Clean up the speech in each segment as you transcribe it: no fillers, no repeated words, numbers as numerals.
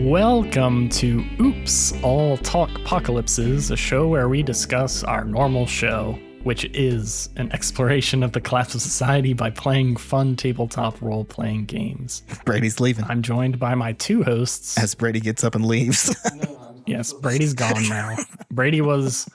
Welcome to Oops, All Talkpocalypses, a show where we discuss our normal show, which is an exploration of the collapse of society by playing fun tabletop role-playing games. Brady's leaving. I'm joined by my two hosts. As Brady gets up and leaves. Yes, Brady's gone now. Brady was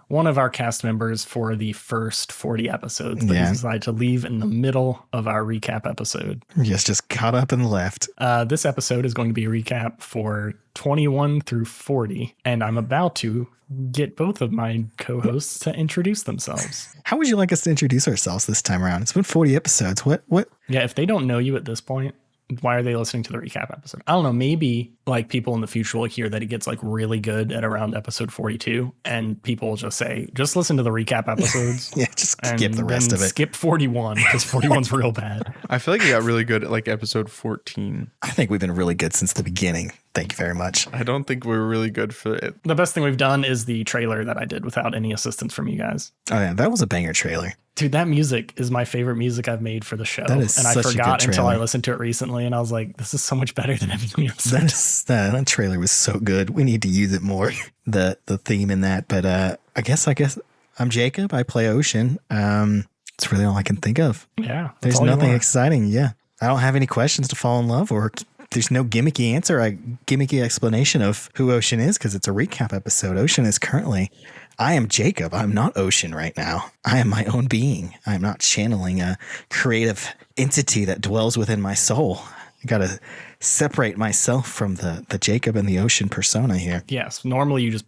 one of our cast members for the first 40 episodes, but he decided to leave in the middle of our recap episode. Yes, just caught up and left. This episode is going to be a recap for 21 through 40, and I'm about to get both of my co-hosts to introduce themselves. How would you like us to introduce ourselves this time around? It's been 40 episodes. What? Yeah, if they don't know you at this point, why are they listening to the recap episode? I don't know. Maybe like people in the future will hear that it gets like really good at around episode 42, and people will just say, just listen to the recap episodes. Yeah, just skip the rest of it. Skip 41 because 41's real bad. I feel like it got really good at like episode 14. I think we've been really good since the beginning. Thank you very much. I don't think we were really good for it. The best thing we've done is the trailer that I did without any assistance from you guys. Oh yeah, that was a banger trailer. Dude, that music is my favorite music I've made for the show. That is and I such a forgot good until I trailer. listened to it recently, and I was like, this is so much better than everything else. That trailer was so good. We need to use it more. The theme in that. But I guess I'm Jacob. I play Ocean. It's really all I can think of. Yeah. There's nothing exciting. Yeah. I don't have any questions to fall in love, or there's no gimmicky answer, gimmicky explanation of who Ocean is, because it's a recap episode. Ocean is currently, I am Jacob. I'm not Ocean right now. I am my own being. I'm not channeling a creative entity that dwells within my soul. I got to separate myself from the Jacob and the Ocean persona here. Yes. Normally you just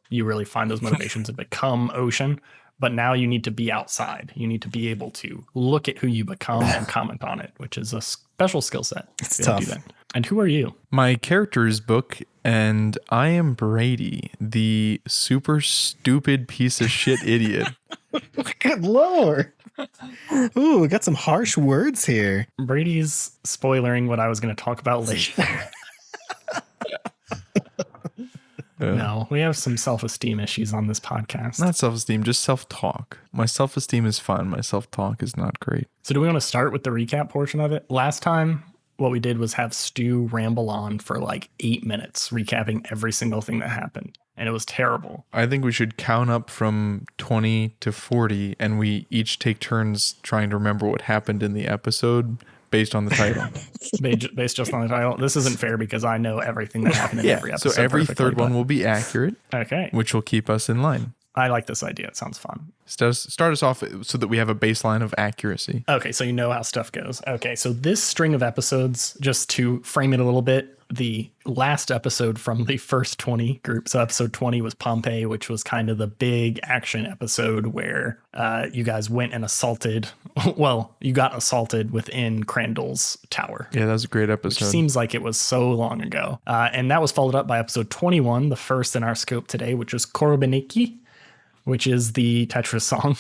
you really find those motivations to become Ocean. But now you need to be outside. You need to be able to look at who you become and comment on it, which is a special skill set. It's tough. And who are you? My character is Book, and I am Brady, the super stupid piece of shit idiot. Good Lord. Ooh, we got some harsh words here. Brady's spoilering what I was going to talk about later. No, we have some self-esteem issues on this podcast. Not self-esteem, just self-talk. My self-esteem is fine. My self-talk is not great. So do we want to start with the recap portion of it? Last time, what we did was have Stu ramble on for like 8 minutes, recapping every single thing that happened. And it was terrible. I think we should count up from 20 to 40, and we each take turns trying to remember what happened in the episode based on the title. Based just on the title. This isn't fair because I know everything that happened in every episode. So every perfectly, third one will be accurate. Okay. Which will keep us in line. I like this idea. It sounds fun. Start us off so that we have a baseline of accuracy. Okay, so you know how stuff goes. Okay, so this string of episodes, just to frame it a little bit, the last episode from the first 20 group, so episode 20 was Pompeii, which was kind of the big action episode where you guys went and assaulted, well, you got assaulted within Crandall's tower. Yeah, that was a great episode. Which seems like it was so long ago. And that was followed up by episode 21, the first in our scope today, which was Korobeniki, which is the Tetris song.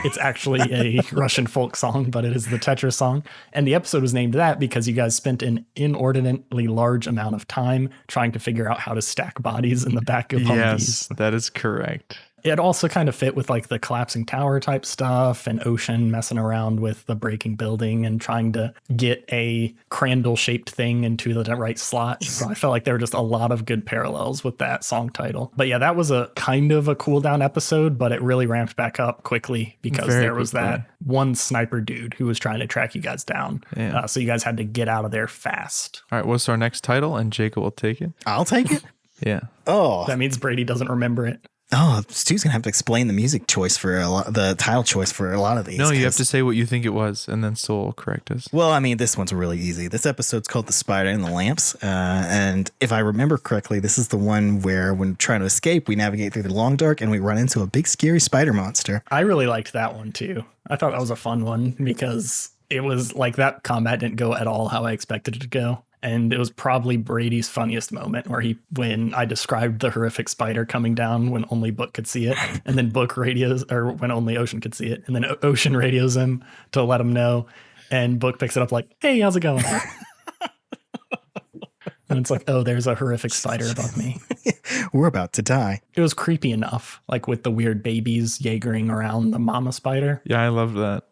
It's actually a Russian folk song, but it is the Tetris song. And the episode was named that because you guys spent an inordinately large amount of time trying to figure out how to stack bodies in the back of Humvees. Yes, that is correct. It also kind of fit with like the collapsing tower type stuff and Ocean messing around with the breaking building and trying to get a Crandall shaped thing into the right slot. So I felt like there were just a lot of good parallels with that song title. But yeah, that was a kind of a cool down episode, but it really ramped back up quickly because there was that one sniper dude who was trying to track you guys down. Yeah. So you guys had to get out of there fast. All right, what's our next title? And Jacob will take it. I'll take it. Yeah. Oh, That means Brady doesn't remember it. Oh, Stu's gonna have to explain the music choice for the title choice for a lot of these. No, you have to say what you think it was, and then Soul will correct us. Well, I mean, this one's really easy. This episode's called "The Spider and the Lamps," and if I remember correctly, this is the one where, when trying to escape, we navigate through the long dark and we run into a big scary spider monster. I really liked that one too. I thought that was a fun one because it was like that combat didn't go at all how I expected it to go. And it was probably Brady's funniest moment when I described the horrific spider coming down when only Book could see it, and then Book radios, or when only Ocean could see it, and then Ocean radios him to let him know, and Book picks it up like, "Hey, how's it going?" And it's like, oh, there's a horrific spider above me. We're about to die. It was creepy enough, like with the weird babies Jaegering around the mama spider. Yeah, I loved that.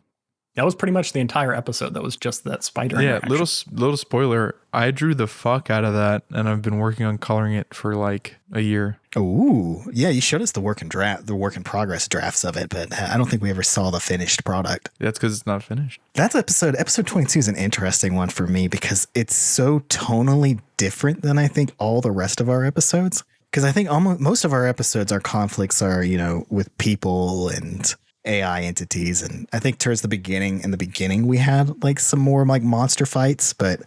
That was pretty much the entire episode. That was just that spider Yeah, interaction. little spoiler. I drew the fuck out of that, and I've been working on coloring it for like a year. Ooh, yeah, you showed us the work in progress drafts of it, but I don't think we ever saw the finished product. That's because it's not finished. That's episode 22 is an interesting one for me because it's so tonally different than I think all the rest of our episodes. Because I think most of our episodes, our conflicts are, with people and AI entities. And I think towards in the beginning, we had like some more like monster fights, but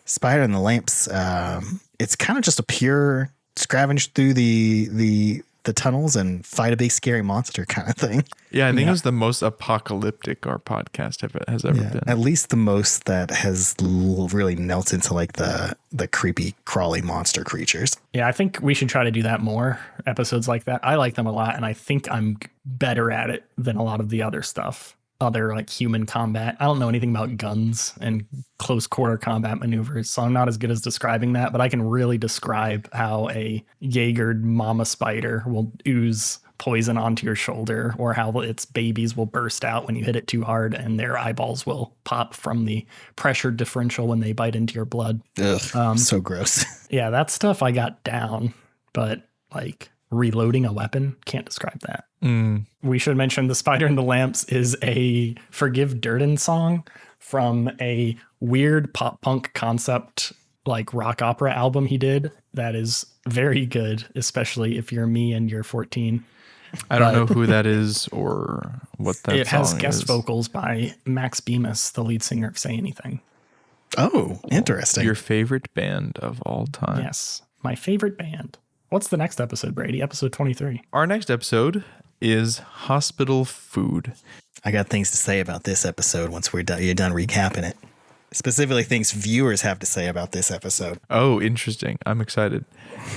Spider and the Lamps, it's kind of just a pure scavenge through the tunnels and fight a big scary monster kind of thing. Yeah, I think it was the most apocalyptic our podcast has ever been. At least the most that has really knelt into like the creepy crawly monster creatures. Yeah, I think we should try to do that more. Episodes like that. I like them a lot, and I think I'm better at it than a lot of the other stuff. Other like human combat. I don't know anything about guns and close quarter combat maneuvers, so I'm not as good as describing that, but I can really describe how a Jaegered mama spider will ooze poison onto your shoulder, or how its babies will burst out when you hit it too hard and their eyeballs will pop from the pressure differential when they bite into your blood. Ugh, so gross. Yeah, that stuff I got down, but like reloading a weapon, can't describe that. We should mention The Spider and the Lamps is a Forgive Durden song from a weird pop punk concept like rock opera album he did that is very good, especially if you're me and you're 14. I don't know who that is or what that It has song guest is. vocals by Max Bemis, the lead singer of Say Anything. Oh, interesting. Your favorite band of all time. Yes, my favorite band. What's the next episode, Brady? Episode 23. Our next episode is Hospital Food. I got things to say about this episode once you're done recapping it. Specifically, things viewers have to say about this episode. Oh, interesting. I'm excited.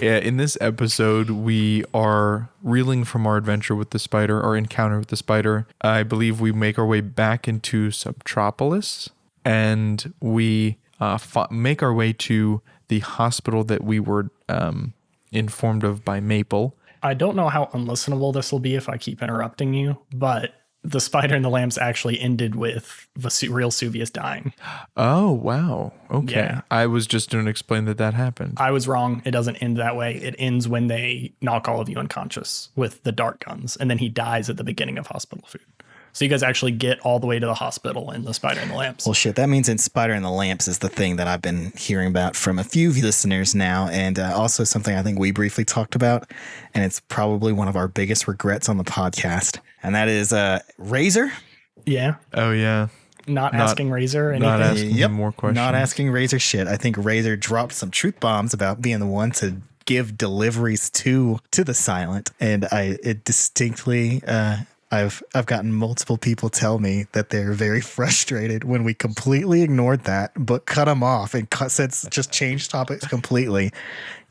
Yeah, in this episode, we are reeling from our adventure with the spider, our encounter with the spider. I believe we make our way back into Subtropolis, and we make our way to the hospital that we were informed of by Maple. I don't know how unlistenable this will be if I keep interrupting you, but The Spider and the Lamps actually ended with real Vesuvius dying. Oh, wow. Okay. Yeah. I was just going to explain that happened. I was wrong. It doesn't end that way. It ends when they knock all of you unconscious with the dart guns, and then he dies at the beginning of Hospital Food. So you guys actually get all the way to the hospital in The Spider and the Lamps. Well, shit, that means in Spider and the Lamps is the thing that I've been hearing about from a few listeners now, and also something I think we briefly talked about, and it's probably one of our biggest regrets on the podcast, and that is Razor. Yeah. Oh, yeah. Not asking Razor anything. Not asking him more questions. Not asking Razor shit. I think Razor dropped some truth bombs about being the one to give deliveries to the Silent, and it distinctly I've gotten multiple people tell me that they're very frustrated when we completely ignored that, but cut them off and just changed topics completely.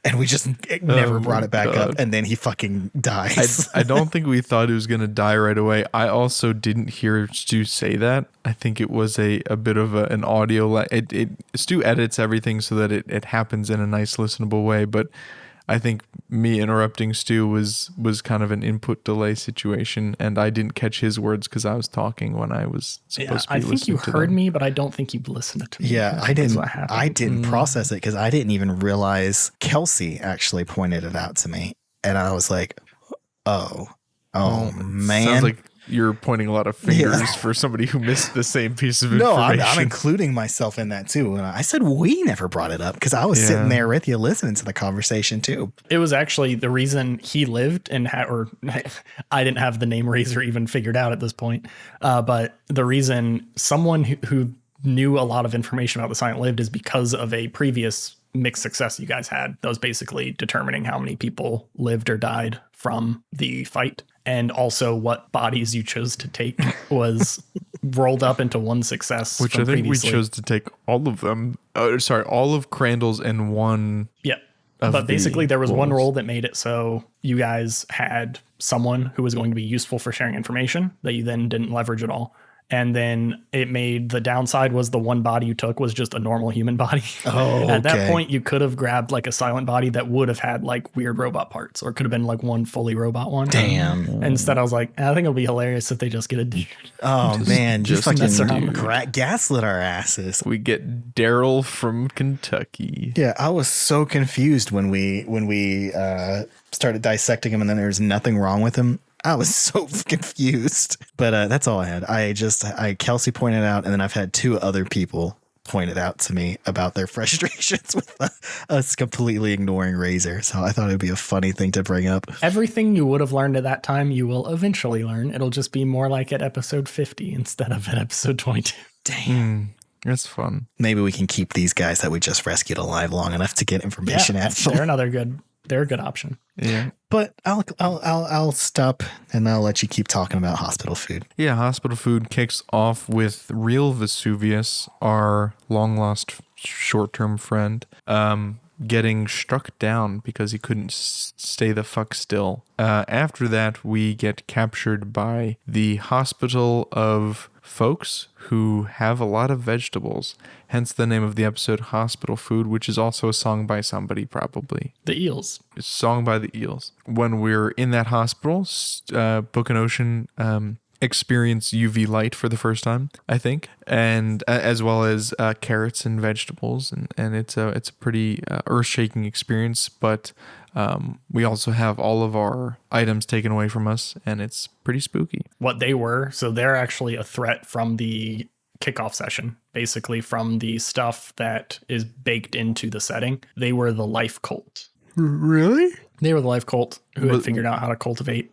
And we just never brought it back up. And then he fucking dies. I don't think we thought he was going to die right away. I also didn't hear Stu say that. I think it was a bit of an audio. Stu edits everything so that it happens in a nice listenable way. But I think me interrupting Stu was kind of an input delay situation, and I didn't catch his words because I was talking when I was supposed to be listening to them. I think you heard me, but I don't think you listened to me. Yeah, I didn't process it because I didn't even realize Kelsey actually pointed it out to me, and I was like, oh man. Sounds like you're pointing a lot of fingers for somebody who missed the same piece of information. No, I'm including myself in that too. And I said we never brought it up because I was sitting there with you listening to the conversation too. It was actually the reason he lived and or I didn't have the name Razor even figured out at this point. But the reason someone who knew a lot of information about the Silent lived is because of a previous mixed success you guys had. That was basically determining how many people lived or died from the fight. And also what bodies you chose to take was rolled up into one success. Which I think previously. We chose to take all of them. All of Crandall's and one. Yep. But basically there was one roll that made it so you guys had someone who was going to be useful for sharing information that you then didn't leverage at all. And then it made the downside was the one body you took was just a normal human body. Oh, At that okay. point, you could have grabbed like a silent body that would have had like weird robot parts, or it could have been like one fully robot one. Damn. Instead, I was like, I think it'll be hilarious if they just get a dude. Oh man, you just fucking mess around. gaslit our asses. We get Daryl from Kentucky. Yeah, I was so confused when we started dissecting him, and then there's nothing wrong with him. I was so confused. But that's all I had. Kelsey pointed out, and then I've had two other people pointed out to me about their frustrations with us completely ignoring Razor. So I thought it'd be a funny thing to bring up. Everything you would have learned at that time, you will eventually learn. It'll just be more like at episode 50 instead of at episode 22. Damn. That's fun. Maybe we can keep these guys that we just rescued alive long enough to get information out. They're a good option. Yeah. But I'll stop and I'll let you keep talking about hospital food. Yeah, hospital food kicks off with real Vesuvius, our long lost short-term friend, getting struck down because he couldn't stay the fuck still. After that, we get captured by the hospital of folks who have a lot of vegetables, hence the name of the episode, Hospital Food, which is also a song by somebody, probably. The eels. It's a song by the Eels. When we're in that hospital, Book and Ocean experience UV light for the first time, I think, and as well as carrots and vegetables, and it's a pretty earth-shaking experience, but we also have all of our items taken away from us, and it's pretty spooky. What they were, so they're actually a threat from the kickoff session, basically from the stuff that is baked into the setting. They were the life cult. Really? They were the life cult who had figured out how to cultivate.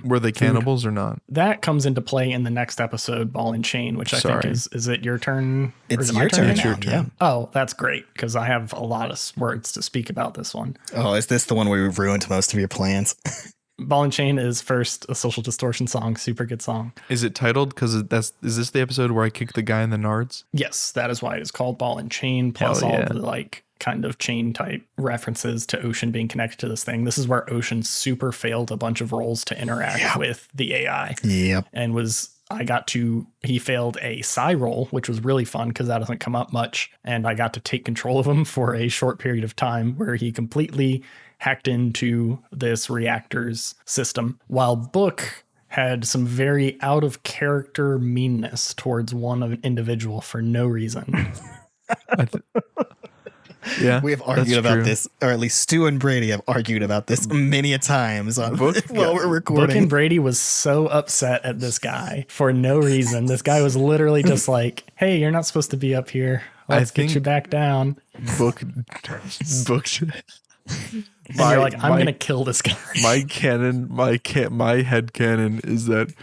Were they cannibals or not? That comes into play in the next episode, Ball and Chain, which I think is it your turn? Or It's is it my your turn. now? Your turn. Yeah. Oh, that's great, because I have a lot of words to speak about this one. Oh, is this the one where we've ruined most of your plans? Ball and Chain is first a Social Distortion song, super good song. Is it titled? Because is this the episode where I kicked the guy in the nards? Yes, that is why it is called Ball and Chain, plus Hell yeah. all the like kind of chain type references to Ocean being connected to this thing. This is where Ocean super failed a bunch of roles to interact with the AI. Yep. And he failed a psi roll, which was really fun because that doesn't come up much. And I got to take control of him for a short period of time where he completely hacked into this reactor's system, while Book had some very out of character meanness towards one individual for no reason. Yeah, We have argued about this, or at least Stu and Brady have argued about this many a times while we're recording. Book and Brady was so upset at this guy for no reason. This guy was literally just like, hey, you're not supposed to be up here. Let's get you back down. Book. And you're like, I'm going to kill this guy. My head canon is that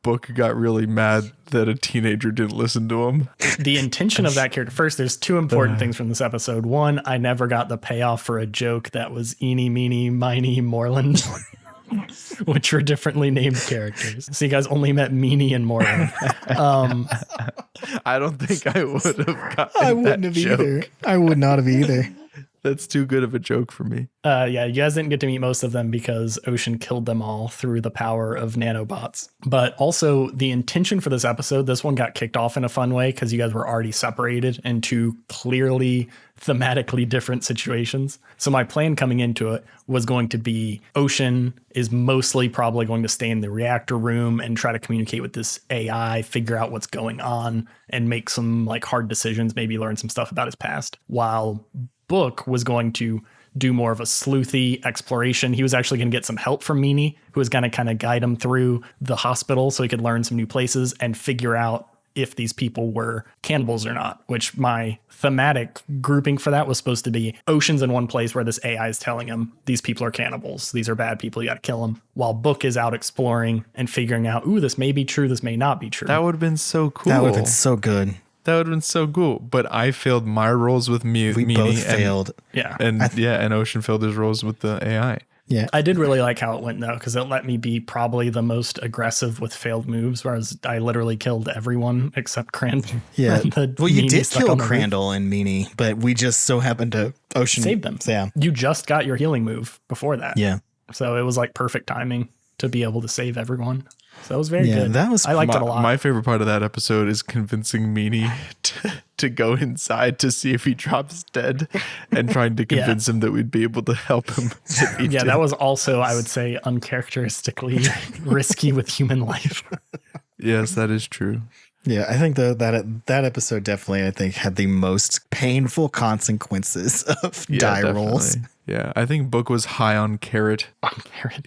Book got really mad that a teenager didn't listen to him. The intention of that character, first, there's two important things from this episode. One, I never got the payoff for a joke that was Eeny, Meeny, Miny, Moreland, which were differently named characters. So you guys only met Meany and Moreland. I don't think I would have gotten I wouldn't have joke. either. I would not have either. That's too good of a joke for me. Yeah, you guys didn't get to meet most of them because Ocean killed them all through the power of nanobots. But also the intention for this episode, this one got kicked off in a fun way because you guys were already separated into clearly thematically different situations. So my plan coming into it was going to be Ocean is mostly probably going to stay in the reactor room and try to communicate with this AI, figure out what's going on, and make some like hard decisions, maybe learn some stuff about his past, while Book was going to do more of a sleuthy exploration. He was actually going to get some help from Meany, who was going to kind of guide him through the hospital so he could learn some new places and figure out if these people were cannibals or not, which my thematic grouping for that was supposed to be Ocean's in one place where this AI is telling him these people are cannibals. These are bad people. You got to kill them. While Book is out exploring and figuring out, ooh, this may be true. This may not be true. That would have been so cool. That would have been so good. That would have been so cool. But I failed my roles with We Meany both failed. Yeah. And Ocean failed his roles with the AI. Yeah. I did really like how it went though, because it let me be probably the most aggressive with failed moves, whereas I literally killed everyone except Crandall. Yeah. Well, you Meany did stuck kill on the roof. Crandall and Meany, but we just so happened to Ocean Save them. Yeah. You just got your healing move before that. Yeah. So it was like perfect timing to be able to save everyone. So it was very good. That was I liked it a lot. My favorite part of that episode is convincing Meanie to go inside to see if he drops dead and trying to convince him that we'd be able to help him. If he did. That was also, I would say, uncharacteristically risky with human life. Yes, that is true. Yeah, I think that episode definitely, I think, had the most painful consequences of die rolls. Yeah, I think Book was high on carrot.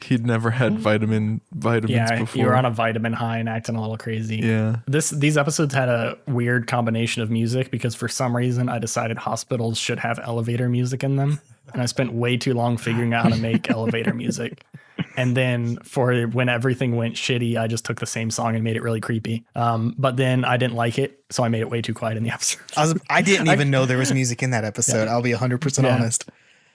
He'd never had vitamins before. You were on a vitamin high and acting a little crazy. Yeah. These episodes had a weird combination of music because for some reason I decided hospitals should have elevator music in them. And I spent way too long figuring out how to make elevator music. And then for when everything went shitty, I just took the same song and made it really creepy. But then I didn't like it, so I made it way too quiet in the episode. I didn't even know there was music in that episode. I'll be 100% honest.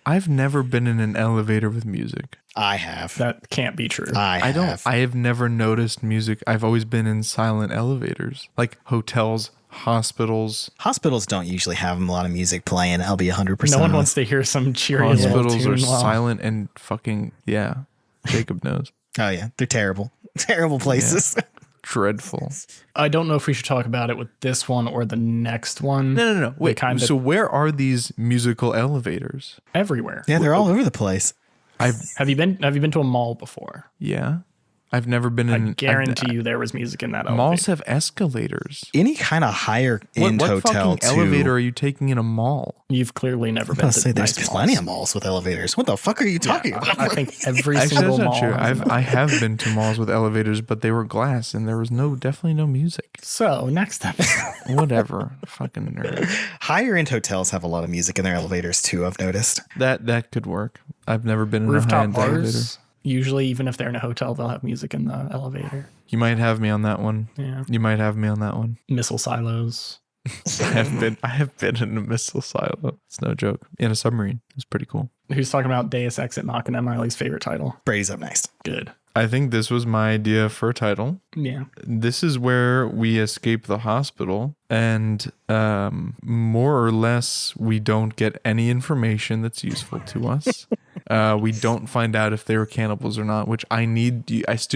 I've never been in an elevator with music. I have. That can't be true. I have never noticed music. I've always been in silent elevators, like hotels, hospitals. Hospitals don't usually have a lot of music playing. I'll be 100% No one honest. wants to hear some cheery Hospitals tune are silent and fucking, yeah. Jacob knows. Oh, yeah. They're terrible. Terrible places. Yeah. Dreadful. I don't know if we should talk about it with this one or the next one. No. Wait, so where are these musical elevators? Everywhere. Yeah, they're all over the place. Have you been to a mall before? Yeah. I've never been in. I guarantee you there was music in that elevator. Malls have escalators. Any kind of higher end what hotel fucking elevator are you taking in a mall? You've clearly never been to say there's nice plenty malls. of malls with elevators. What the fuck are you talking about? I think every Actually, single that's mall. not true. has a I have been to malls with elevators, but they were glass and there was definitely no music. So next episode. Whatever. Fucking nerd. Higher end hotels have a lot of music in their elevators too, I've noticed. That could work. I've never been in a Rooftop high-end elevator. bars. Usually, even if they're in a hotel, they'll have music in the elevator. You might have me on that one. Yeah. You might have me on that one. Missile silos. I have been in a missile silo. It's no joke. In a submarine. It's pretty cool. Who's talking about Deus Ex Machina, Miley's favorite title? Brady's up next. Good. I think this was my idea for a title. Yeah. This is where we escape the hospital and more or less we don't get any information that's useful to us. We don't find out if they were cannibals or not, which I just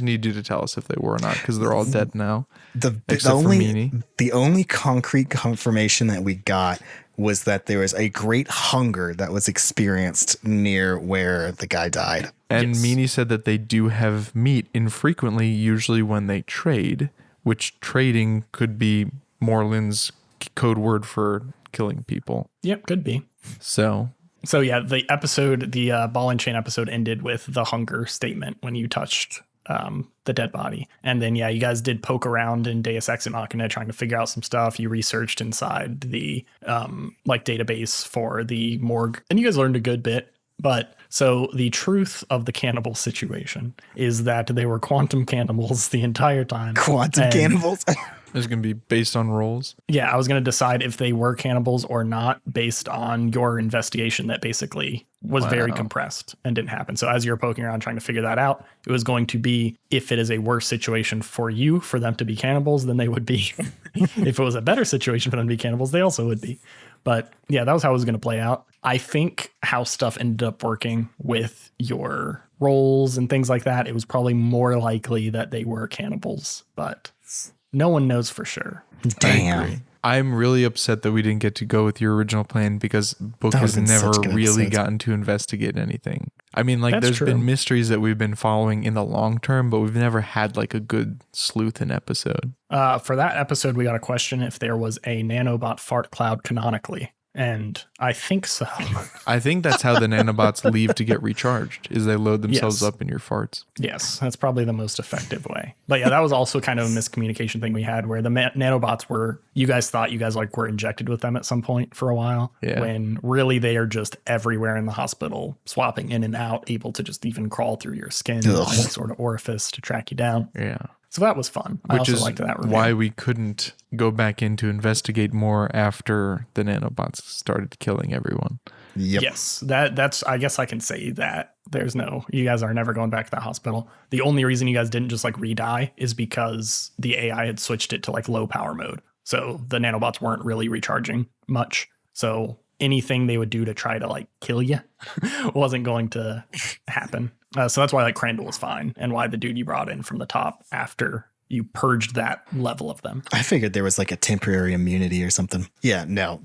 need you to tell us if they were or not because they're all dead now. The only concrete confirmation that we got was that there was a great hunger that was experienced near where the guy died. And Meanie said that they do have meat infrequently, usually when they trade, which trading could be Moreland's code word for killing people. Yep, could be. So yeah, the ball and chain episode ended with the hunger statement when you touched the dead body. And then, you guys did poke around in Deus Ex Machina trying to figure out some stuff. You researched inside the database for the morgue and you guys learned a good bit. But so the truth of the cannibal situation is that they were quantum cannibals the entire time. Quantum cannibals? it's going to be based on rolls. Yeah, I was going to decide if they were cannibals or not based on your investigation that basically was very compressed and didn't happen. So as you're poking around trying to figure that out, it was going to be if it is a worse situation for you for them to be cannibals than they would be. If it was a better situation for them to be cannibals, they also would be. But yeah, that was how it was going to play out. I think how stuff ended up working with your roles and things like that, it was probably more likely that they were cannibals, but no one knows for sure. Damn. I'm really upset that we didn't get to go with your original plan because Book has never really gotten to investigate anything. I mean, like, there's been mysteries that we've been following in the long term, but we've never had like a good sleuthing episode. For that episode, we got a question if there was a nanobot fart cloud canonically. And I think so. I think that's how the nanobots leave to get recharged, is they load themselves up in your farts. Yes, that's probably the most effective way. But yeah, that was also kind of a miscommunication thing we had where the nanobots were, you guys thought you guys like were injected with them at some point for a while. Yeah. When really they are just everywhere in the hospital, swapping in and out, able to just even crawl through your skin, any sort of orifice to track you down. Yeah. So that was fun. I also liked that review. Why we couldn't go back in to investigate more after the nanobots started killing everyone. Yep. Yes, that's. I guess I can say that you guys are never going back to that hospital. The only reason you guys didn't just like re-die is because the AI had switched it to like low power mode. So the nanobots weren't really recharging much. So anything they would do to try to like kill you wasn't going to happen. So that's why like Crandall was fine, and why the dude you brought in from the top after you purged that level of them. I figured there was like a temporary immunity or something. Yeah, no,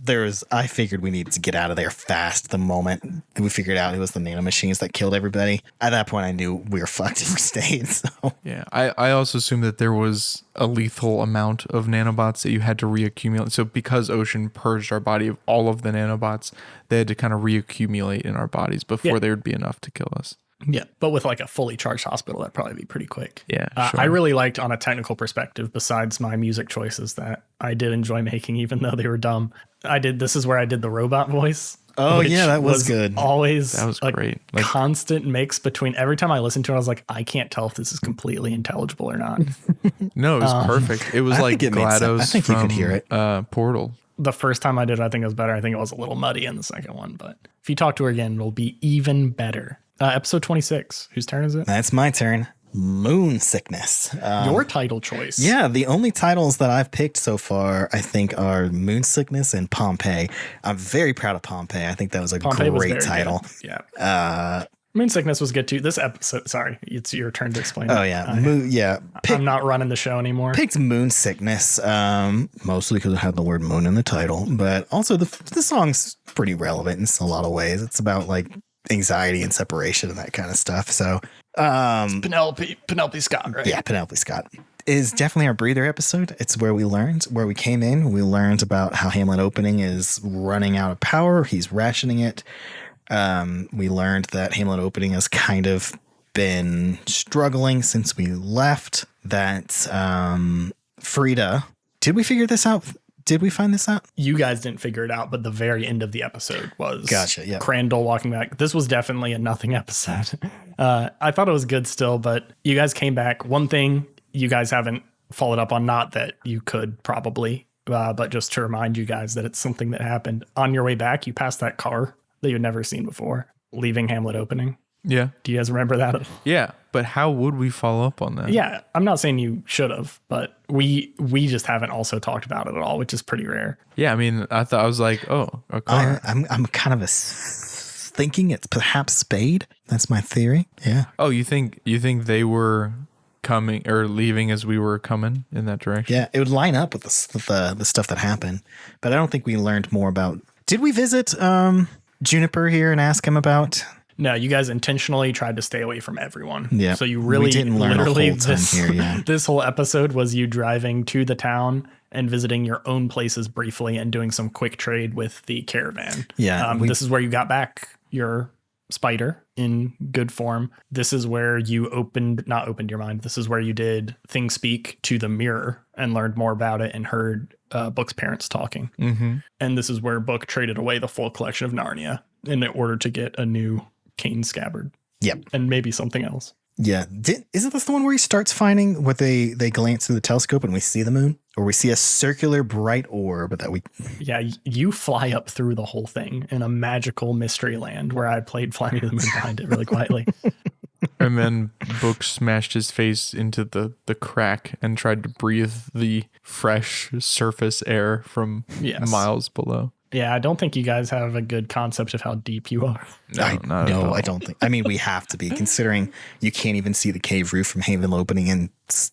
I figured we needed to get out of there fast the moment we figured out it was the nanomachines that killed everybody. At that point, I knew we were fucked if we stayed. So Yeah, I also assumed that there was a lethal amount of nanobots that you had to reaccumulate. So because Ocean purged our body of all of the nanobots, they had to kind of reaccumulate in our bodies before there would be enough to kill us. Yeah, but with like a fully charged hospital, that'd probably be pretty quick. Yeah, sure. I really liked, on a technical perspective, besides my music choices that I did enjoy making, even though they were dumb. This is where I did the robot voice. Oh yeah, that was good. Always That was great. Like, constant mix between every time I listened to it, I was like, I can't tell if this is completely intelligible or not. No, it was perfect. It was like GLaDOS I think from you could hear it. Portal. The first time I did it, I think it was better. I think it was a little muddy in the second one, but if you talk to her again, it'll be even better. Episode 26. Whose turn is it? That's my turn. Moon Sickness. Your title choice. Yeah, the only titles that I've picked so far, I think, are Moon Sickness and Pompeii. I'm very proud of Pompeii. I think that was a great title. Good. Yeah. Moon Sickness was good too. This episode, sorry, it's your turn to explain. Oh, yeah. I'm not running the show anymore. Picked Moon Sickness, mostly because it had the word moon in the title, but also the song's pretty relevant in a lot of ways. It's about like anxiety and separation and that kind of stuff. So Penelope Scott, right? Yeah, Penelope Scott is definitely our breather episode. It's where we came in. We learned about how Hamlet Opening is running out of power. He's rationing it. We learned that Hamlet Opening has kind of been struggling since we left. That Frida, did we figure this out? Did we find this out? You guys didn't figure it out, but the very end of the episode was Gotcha, yeah. Crandall walking back. This was definitely a nothing episode. I thought it was good still, but you guys came back. One thing you guys haven't followed up on, not that you could probably, but just to remind you guys that it's something that happened. On your way back, you passed that car that you'd never seen before, leaving Hamlet Opening. Yeah. Do you guys remember that? Yeah, but how would we follow up on that? Yeah, I'm not saying you should have, but we just haven't also talked about it at all, which is pretty rare. Yeah, I mean, I was like, oh, a car. I'm kind of thinking it's perhaps Spade. That's my theory. Yeah. Oh, you think they were coming or leaving as we were coming in that direction? Yeah, it would line up with the stuff that happened, but I don't think we learned more about. Did we visit Juniper here and ask him about? No, you guys intentionally tried to stay away from everyone. Yeah. So you really didn't learn literally a whole ton here, yeah. This whole episode was you driving to the town and visiting your own places briefly and doing some quick trade with the caravan. Yeah. This is where you got back your spider in good form. This is where you not opened your mind. This is where you did things speak to the mirror and learned more about it and heard Book's parents talking. Mm-hmm. And this is where Book traded away the full collection of Narnia in order to get a new cane scabbard. Yep. And maybe something else. Yeah. Isn't this the one where he starts finding what they glance through the telescope and we see the moon? Or we see a circular bright orb that we... Yeah, you fly up through the whole thing in a magical mystery land where I played Fly Me to the Moon behind it really quietly. And then Book smashed his face into the crack and tried to breathe the fresh surface air from miles below. Yeah, I don't think you guys have a good concept of how deep you are. No, I don't think. I mean, we have to be, considering you can't even see the cave roof from Haven Opening, and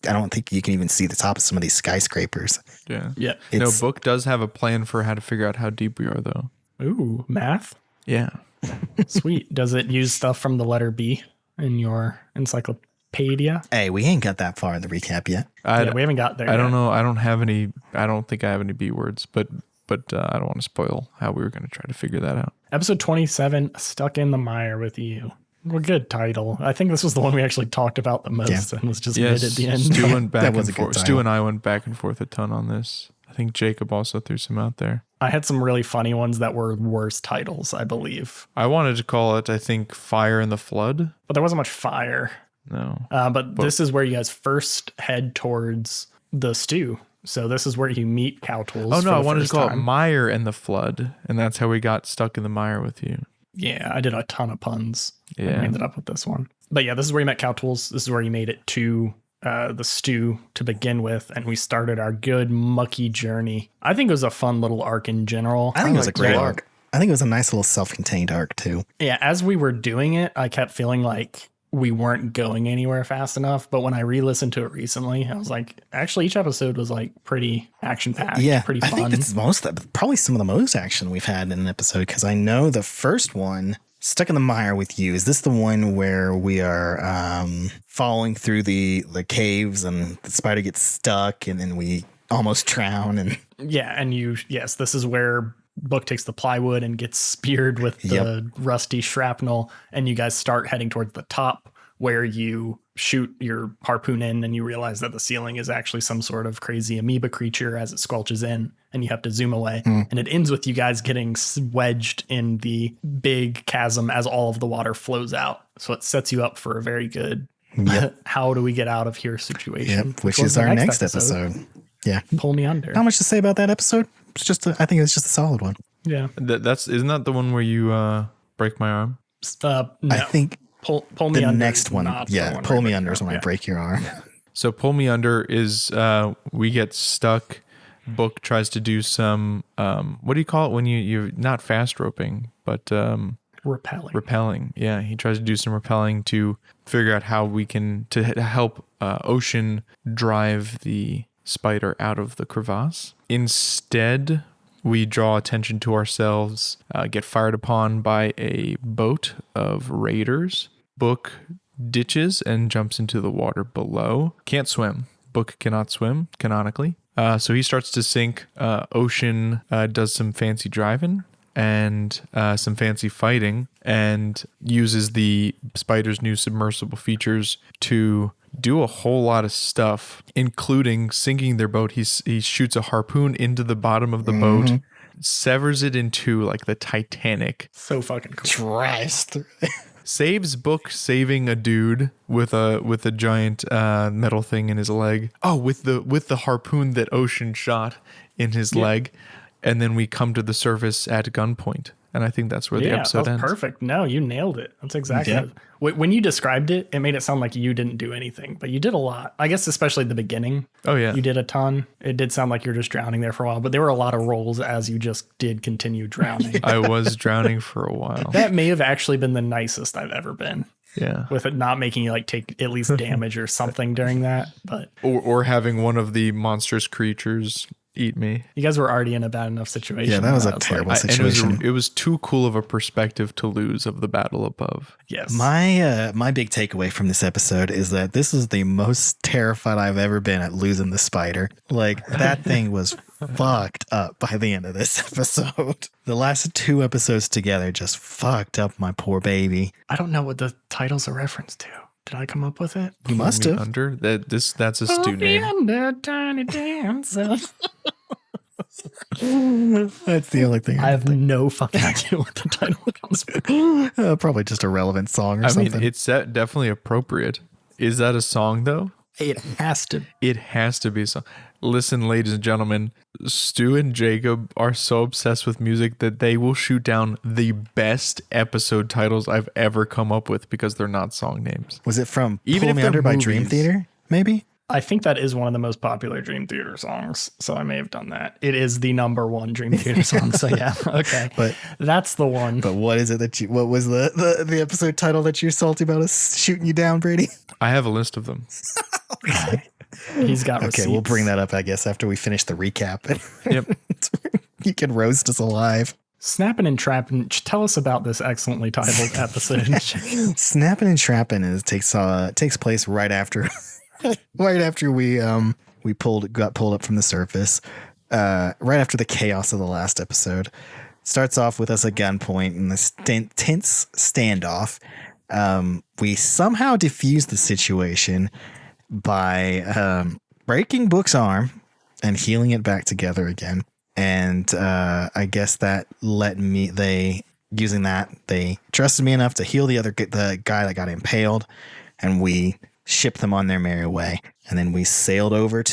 I don't think you can even see the top of some of these skyscrapers. Yeah. Yeah. No, Book does have a plan for how to figure out how deep we are, though. Ooh, math? Yeah. Sweet. Does it use stuff from the letter B in your encyclopedia? Hey, we ain't got that far in the recap yet. We haven't got there I don't yet. know. I don't think I have any B words, but I don't want to spoil how we were going to try to figure that out. Episode 27, Stuck in the Mire with You. Well, good title. I think this was the one we actually talked about the most and was just mid at the end. Stu went back That was and a good forth. title. Stu and I went back and forth a ton on this. I think Jacob also threw some out there. I had some really funny ones that were worse titles, I believe. I wanted to call it, I think, Fire in the Flood. But there wasn't much fire. No. But this is where you guys first head towards the stew. So this is where you meet Cowtools. Oh, no, I wanted to call it Mire and the Flood. And that's how we got stuck in the mire with you. Yeah, I did a ton of puns. Yeah. And ended up with this one. But yeah, this is where you met Cowtools. This is where you made it to the stew to begin with. And we started our good mucky journey. I think it was a fun little arc in general. I think it was a great arc. I think it was a nice little self-contained arc too. Yeah, as we were doing it, I kept feeling like we weren't going anywhere fast enough. But when I re-listened to it recently, I was like, actually, each episode was like pretty action-packed, pretty fun. I think it's probably some of the most action we've had in an episode, because I know the first one, Stuck in the Mire with You, is this the one where we are falling through the caves and the spider gets stuck and then we almost drown? And yeah, and yes, this is where Book takes the plywood and gets speared with the rusty shrapnel, and you guys start heading towards the top where you shoot your harpoon in and you realize that the ceiling is actually some sort of crazy amoeba creature as it squelches in, and you have to zoom away. And it ends with you guys getting wedged in the big chasm as all of the water flows out. So it sets you up for a very good how do we get out of here situation. Which is our next episode. Yeah. Pull Me Under. Not much to say about that episode. It's just I think it's just a solid one. Yeah. Isn't that the one where you break my arm? No. I think Pull Me the Under. next one. Yeah. Pull Me Under is when I break your arm. So Pull Me Under is we get stuck. Book tries to do some what do you call it when you're not fast roping, but rappelling. Yeah, he tries to do some rappelling to figure out how we can to help Ocean drive the spider out of the crevasse. Instead, we draw attention to ourselves, get fired upon by a boat of raiders. Book ditches and jumps into the water below. Can't swim. Book cannot swim, canonically. So he starts to sink. Ocean does some fancy driving and some fancy fighting and uses the spider's new submersible features to do a whole lot of stuff, including sinking their boat. He shoots a harpoon into the bottom of the boat, severs it in two like the Titanic. So fucking cool. Drives through. Saves Book, saving a dude with a giant metal thing in his leg. Oh, with the harpoon that Ocean shot in his leg, and then we come to the surface at gunpoint. And I think that's where the episode ends. Perfect. No, you nailed it. That's exactly it. When you described it, it made it sound like you didn't do anything, but you did a lot. I guess especially the beginning. Oh, yeah. You did a ton. It did sound like you're just drowning there for a while, but there were a lot of rolls as you just did continue drowning. I was drowning for a while. That may have actually been the nicest I've ever been. Yeah. With it not making you like take at least damage or something during that. But or having one of the monstrous creatures eat me. You guys were already in a bad enough situation. Yeah, that was a terrible situation. It was too cool of a perspective to lose of the battle above. Yes. My big takeaway from this episode is that this is the most terrified I've ever been at losing the spider. Like, that thing was fucked up by the end of this episode. The last two episodes together just fucked up my poor baby. I don't know what the title's a reference to. Did I come up with it? You must have. Under that's a student name. Under tiny dancer. That's the only thing. I have no fucking idea what the title comes from. Probably just a relevant song or something. I mean, it's definitely appropriate. Is that a song though? It has to. It has to be a song. Listen, ladies and gentlemen, Stu and Jacob are so obsessed with music that they will shoot down the best episode titles I've ever come up with because they're not song names. Was it from Pull Me Under by Dream Theater? Maybe? I think that is one of the most popular Dream Theater songs, so I may have done that. It is the number one Dream Theater song, so yeah, okay. But that's the one. But what is it what was the episode title that you're salty about us shooting you down, Brady? I have a list of them. He's got receipts. Okay, we'll bring that up, I guess, after we finish the recap. Yep. You can roast us alive. Snapping and Trapping. Tell us about this excellently titled episode. Snapping and Trapping takes place right after we got pulled up from the surface. Right after the chaos of the last episode. Starts off with us at gunpoint in this tense standoff. We somehow defuse the situation by breaking Book's arm and healing it back together again. And I guess that they trusted me enough to heal the guy that got impaled, and we shipped them on their merry way. And then we sailed over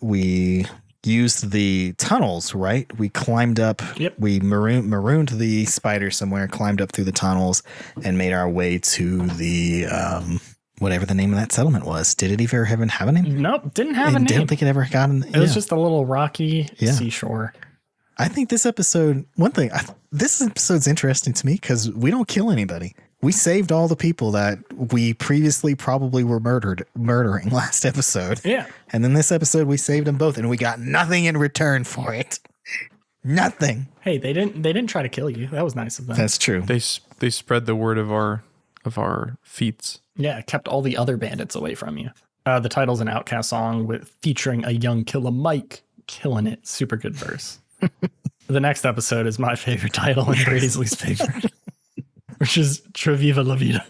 we used the tunnels, right? We climbed up. Yep. We marooned the spider somewhere, climbed up through the tunnels, and made our way to the whatever the name of that settlement was. Did it even have a name? Nope, didn't have a name. Didn't think it ever got an. It was just a little rocky seashore. I think this episode, this episode's interesting to me because we don't kill anybody. We saved all the people that we previously probably were murdering last episode. Yeah. And then this episode, we saved them both and we got nothing in return for it. Nothing. Hey, they didn't try to kill you. That was nice of them. That's true. They spread the word of our feats. Yeah, it kept all the other bandits away from you. The title's an Outcast song featuring a young killer Mike killing it. Super good verse. The next episode is my favorite title and Brady's least favorite, which is Treviva La Vida.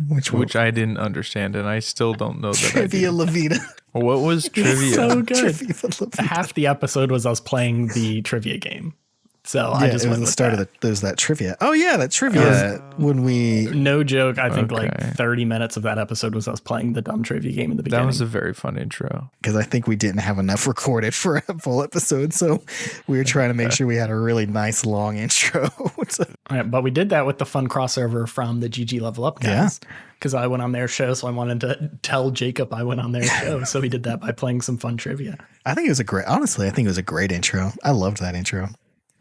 Which I didn't understand, and I still don't know that. Trivia La Vida. What was trivia? So good. Trivia La Vida. Half the episode was us playing the trivia game. So I Yeah, just it was went the with start that. there was that trivia. Oh yeah, that trivia when we No joke. I think Okay. like 30 minutes of that episode was us playing the dumb trivia game in the That beginning. was a very fun intro. because I think we didn't have enough recorded for a full episode, so we were trying to make sure we had a really nice long intro. Yeah, but we did that with the fun crossover from the GG Level Up guys. Because I went on their show, so I wanted to tell Jacob I went on their show. So we did that by playing some fun trivia. I think it was honestly, I think it was a great intro. I loved that intro.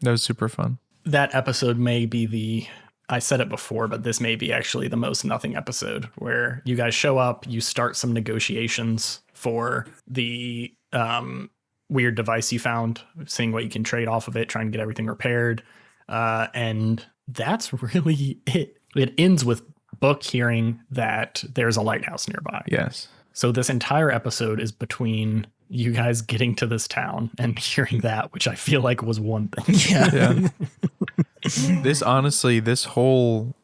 That was super fun. That episode may be I said it before, but this may be actually the most nothing episode where you guys show up, you start some negotiations for the weird device you found, seeing what you can trade off of it, trying to get everything repaired. And that's really it. It ends with Book hearing that there's a lighthouse nearby. Yes. So this entire episode is between you guys getting to this town and hearing that, which I feel like was one thing. Yeah. This whole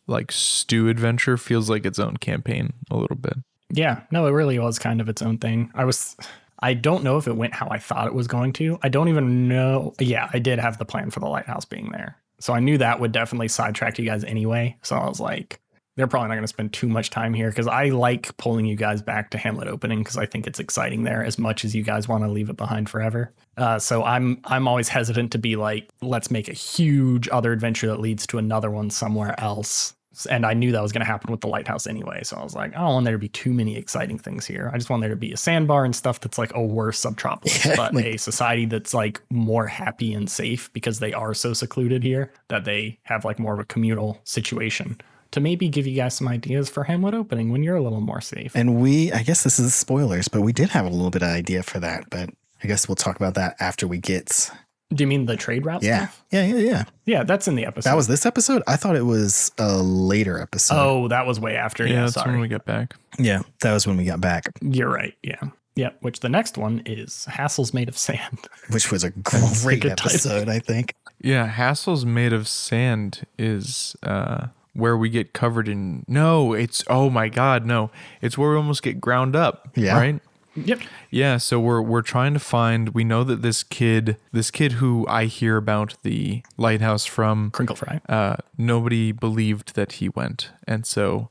like stew adventure feels like its own campaign a little bit. Yeah, no, it really was kind of its own thing. I don't know if it went how I thought it was going to. I don't even know. Yeah, I did have the plan for the lighthouse being there. So I knew that would definitely sidetrack you guys anyway. So I was like, they're probably not going to spend too much time here because I like pulling you guys back to Hamlet opening because I think it's exciting there as much as you guys want to leave it behind forever. So I'm always hesitant to be like, let's make a huge other adventure that leads to another one somewhere else. And I knew that was going to happen with the lighthouse anyway. So I was like, I don't want there to be too many exciting things here. I just want there to be a sandbar and stuff that's like a worse subtropolis, but a society that's like more happy and safe because they are so secluded here that they have like more of a communal situation to maybe give you guys some ideas for Hamlet opening when you're a little more safe. And I guess this is spoilers, but we did have a little bit of idea for that, but I guess we'll talk about that after we get. Do you mean the trade route stuff? Yeah. Yeah, that's in the episode. That was this episode? I thought it was a later episode. Oh, that was way after. Yeah, Yeah, that's when sorry. we get back. Yeah, that was when we got back, You're right. Yeah. Yeah, which the next one is Hassles Made of Sand. which was a a great good title. episode, I think. Yeah, Hassles Made of Sand is where we get covered in. No, it's oh my god, no, it's where we almost get ground up. Yeah. Right. Yep. Yeah, so we're trying to find. We know that this kid who I hear about the lighthouse from, Crinkle Fry. nobody believed that he went, and so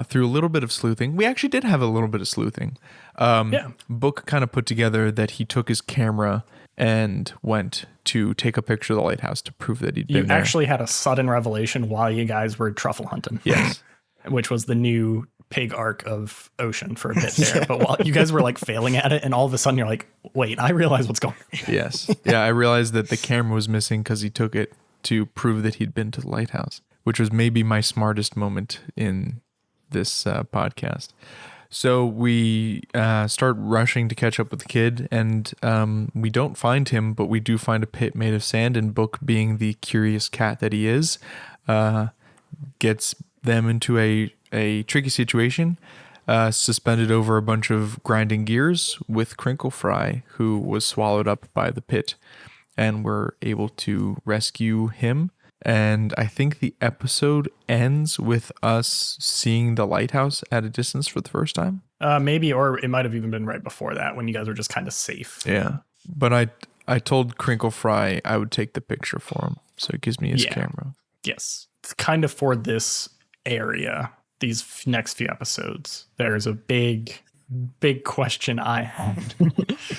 through a little bit of sleuthing, we actually did have a little bit of sleuthing. Yeah. Book kind of put together that he took his camera and went to take a picture of the lighthouse to prove that he'd been You there. actually had a sudden revelation while you guys were truffle hunting. Yes. Which was the new pig arc of Ocean for a bit there. But while you guys were like failing at it, and all of a sudden you're like, wait, I realize what's going on. Yes. Yeah, I realized that the camera was missing because he took it to prove that he'd been to the lighthouse, which was maybe my smartest moment in this podcast. So we start rushing to catch up with the kid, and we don't find him, but we do find a pit made of sand, and Book, being the curious cat that he is, gets them into a tricky situation, suspended over a bunch of grinding gears with Crinkle Fry, who was swallowed up by the pit, and we're able to rescue him. And I think the episode ends with us seeing the lighthouse at a distance for the first time. Maybe, or it might have even been right before that when you guys were just kind of safe. Yeah. But I told Crinkle Fry I would take the picture for him, so he gives me his camera. Yes. It's kind of for this area, these next few episodes, there's a big question I had.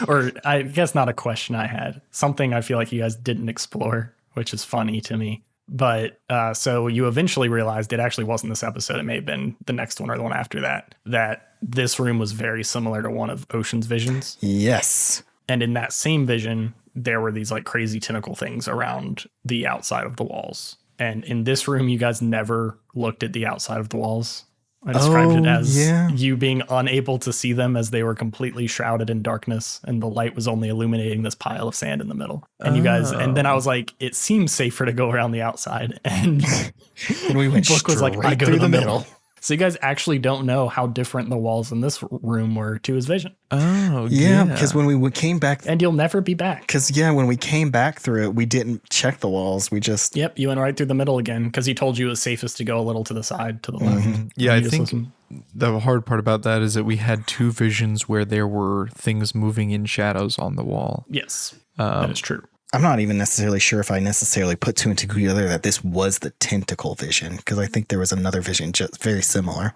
Or I guess not a question I had. Something I feel like you guys didn't explore, which is funny to me. But so you eventually realized it actually wasn't this episode. It may have been the next one or the one after that this room was very similar to one of Ocean's visions. Yes. And in that same vision, there were these like crazy tentacle things around the outside of the walls. And in this room, you guys never looked at the outside of the walls. I described it as you being unable to see them as they were completely shrouded in darkness and the light was only illuminating this pile of sand in the middle. And you guys, and then I was like, it seems safer to go around the outside. And, and we went Book was like, I go through to the middle. So you guys actually don't know how different the walls in this room were to his vision. Oh, yeah. Because when we came back. And you'll never be back. Because, when we came back through it, we didn't check the walls. We just. Yep. You went right through the middle again because he told you it was safest to go a little to the side, to the left. Yeah, I think the hard part about that is that we had two visions where there were things moving in shadows on the wall. Yes, that is true. I'm not even necessarily sure if I necessarily put two and two together that this was the tentacle vision, because I think there was another vision just very similar.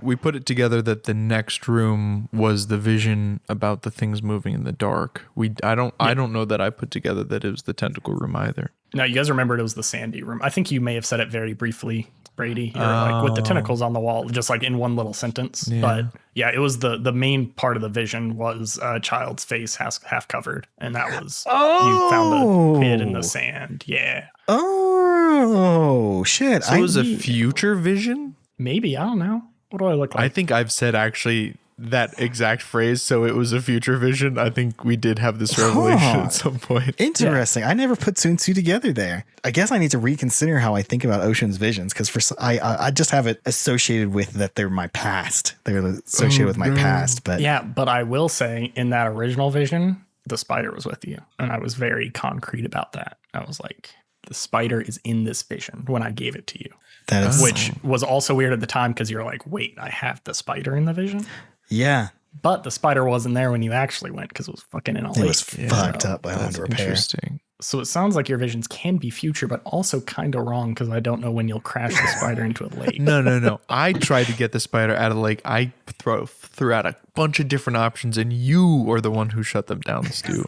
We put it together that the next room was the vision about the things moving in the dark. I don't know that I put together that it was the tentacle room either. No, you guys remembered it was the sandy room. I think you may have said it very briefly, Brady. You're like with the tentacles on the wall, just like in one little sentence. Yeah. But yeah, it was the main part of the vision was a child's face half covered, and that was you found the kid in the sand. Yeah. Oh shit! So it was a future vision. Maybe, I don't know. What do I look like? I think I've said actually that exact phrase, so it was a future vision. I think we did have this revelation at some point. Interesting. Yeah. I never put two and two together there. I guess I need to reconsider how I think about Ocean's visions, because I just have it associated with that they're my past. They're associated with my past. But yeah, but I will say in that original vision, the spider was with you, and I was very concrete about that. I was like, the spider is in this vision when I gave it to you. That is, which was also weird at the time because you're like, wait, I have the spider in the vision? Yeah. But the spider wasn't there when you actually went because it was fucking in a lake. It was fucked up by under repair. Interesting. So it sounds like your visions can be future, but also kind of wrong because I don't know when you'll crash the spider into a lake. No. I tried to get the spider out of the lake. I threw out a bunch of different options, and you are the one who shut them down, Stu.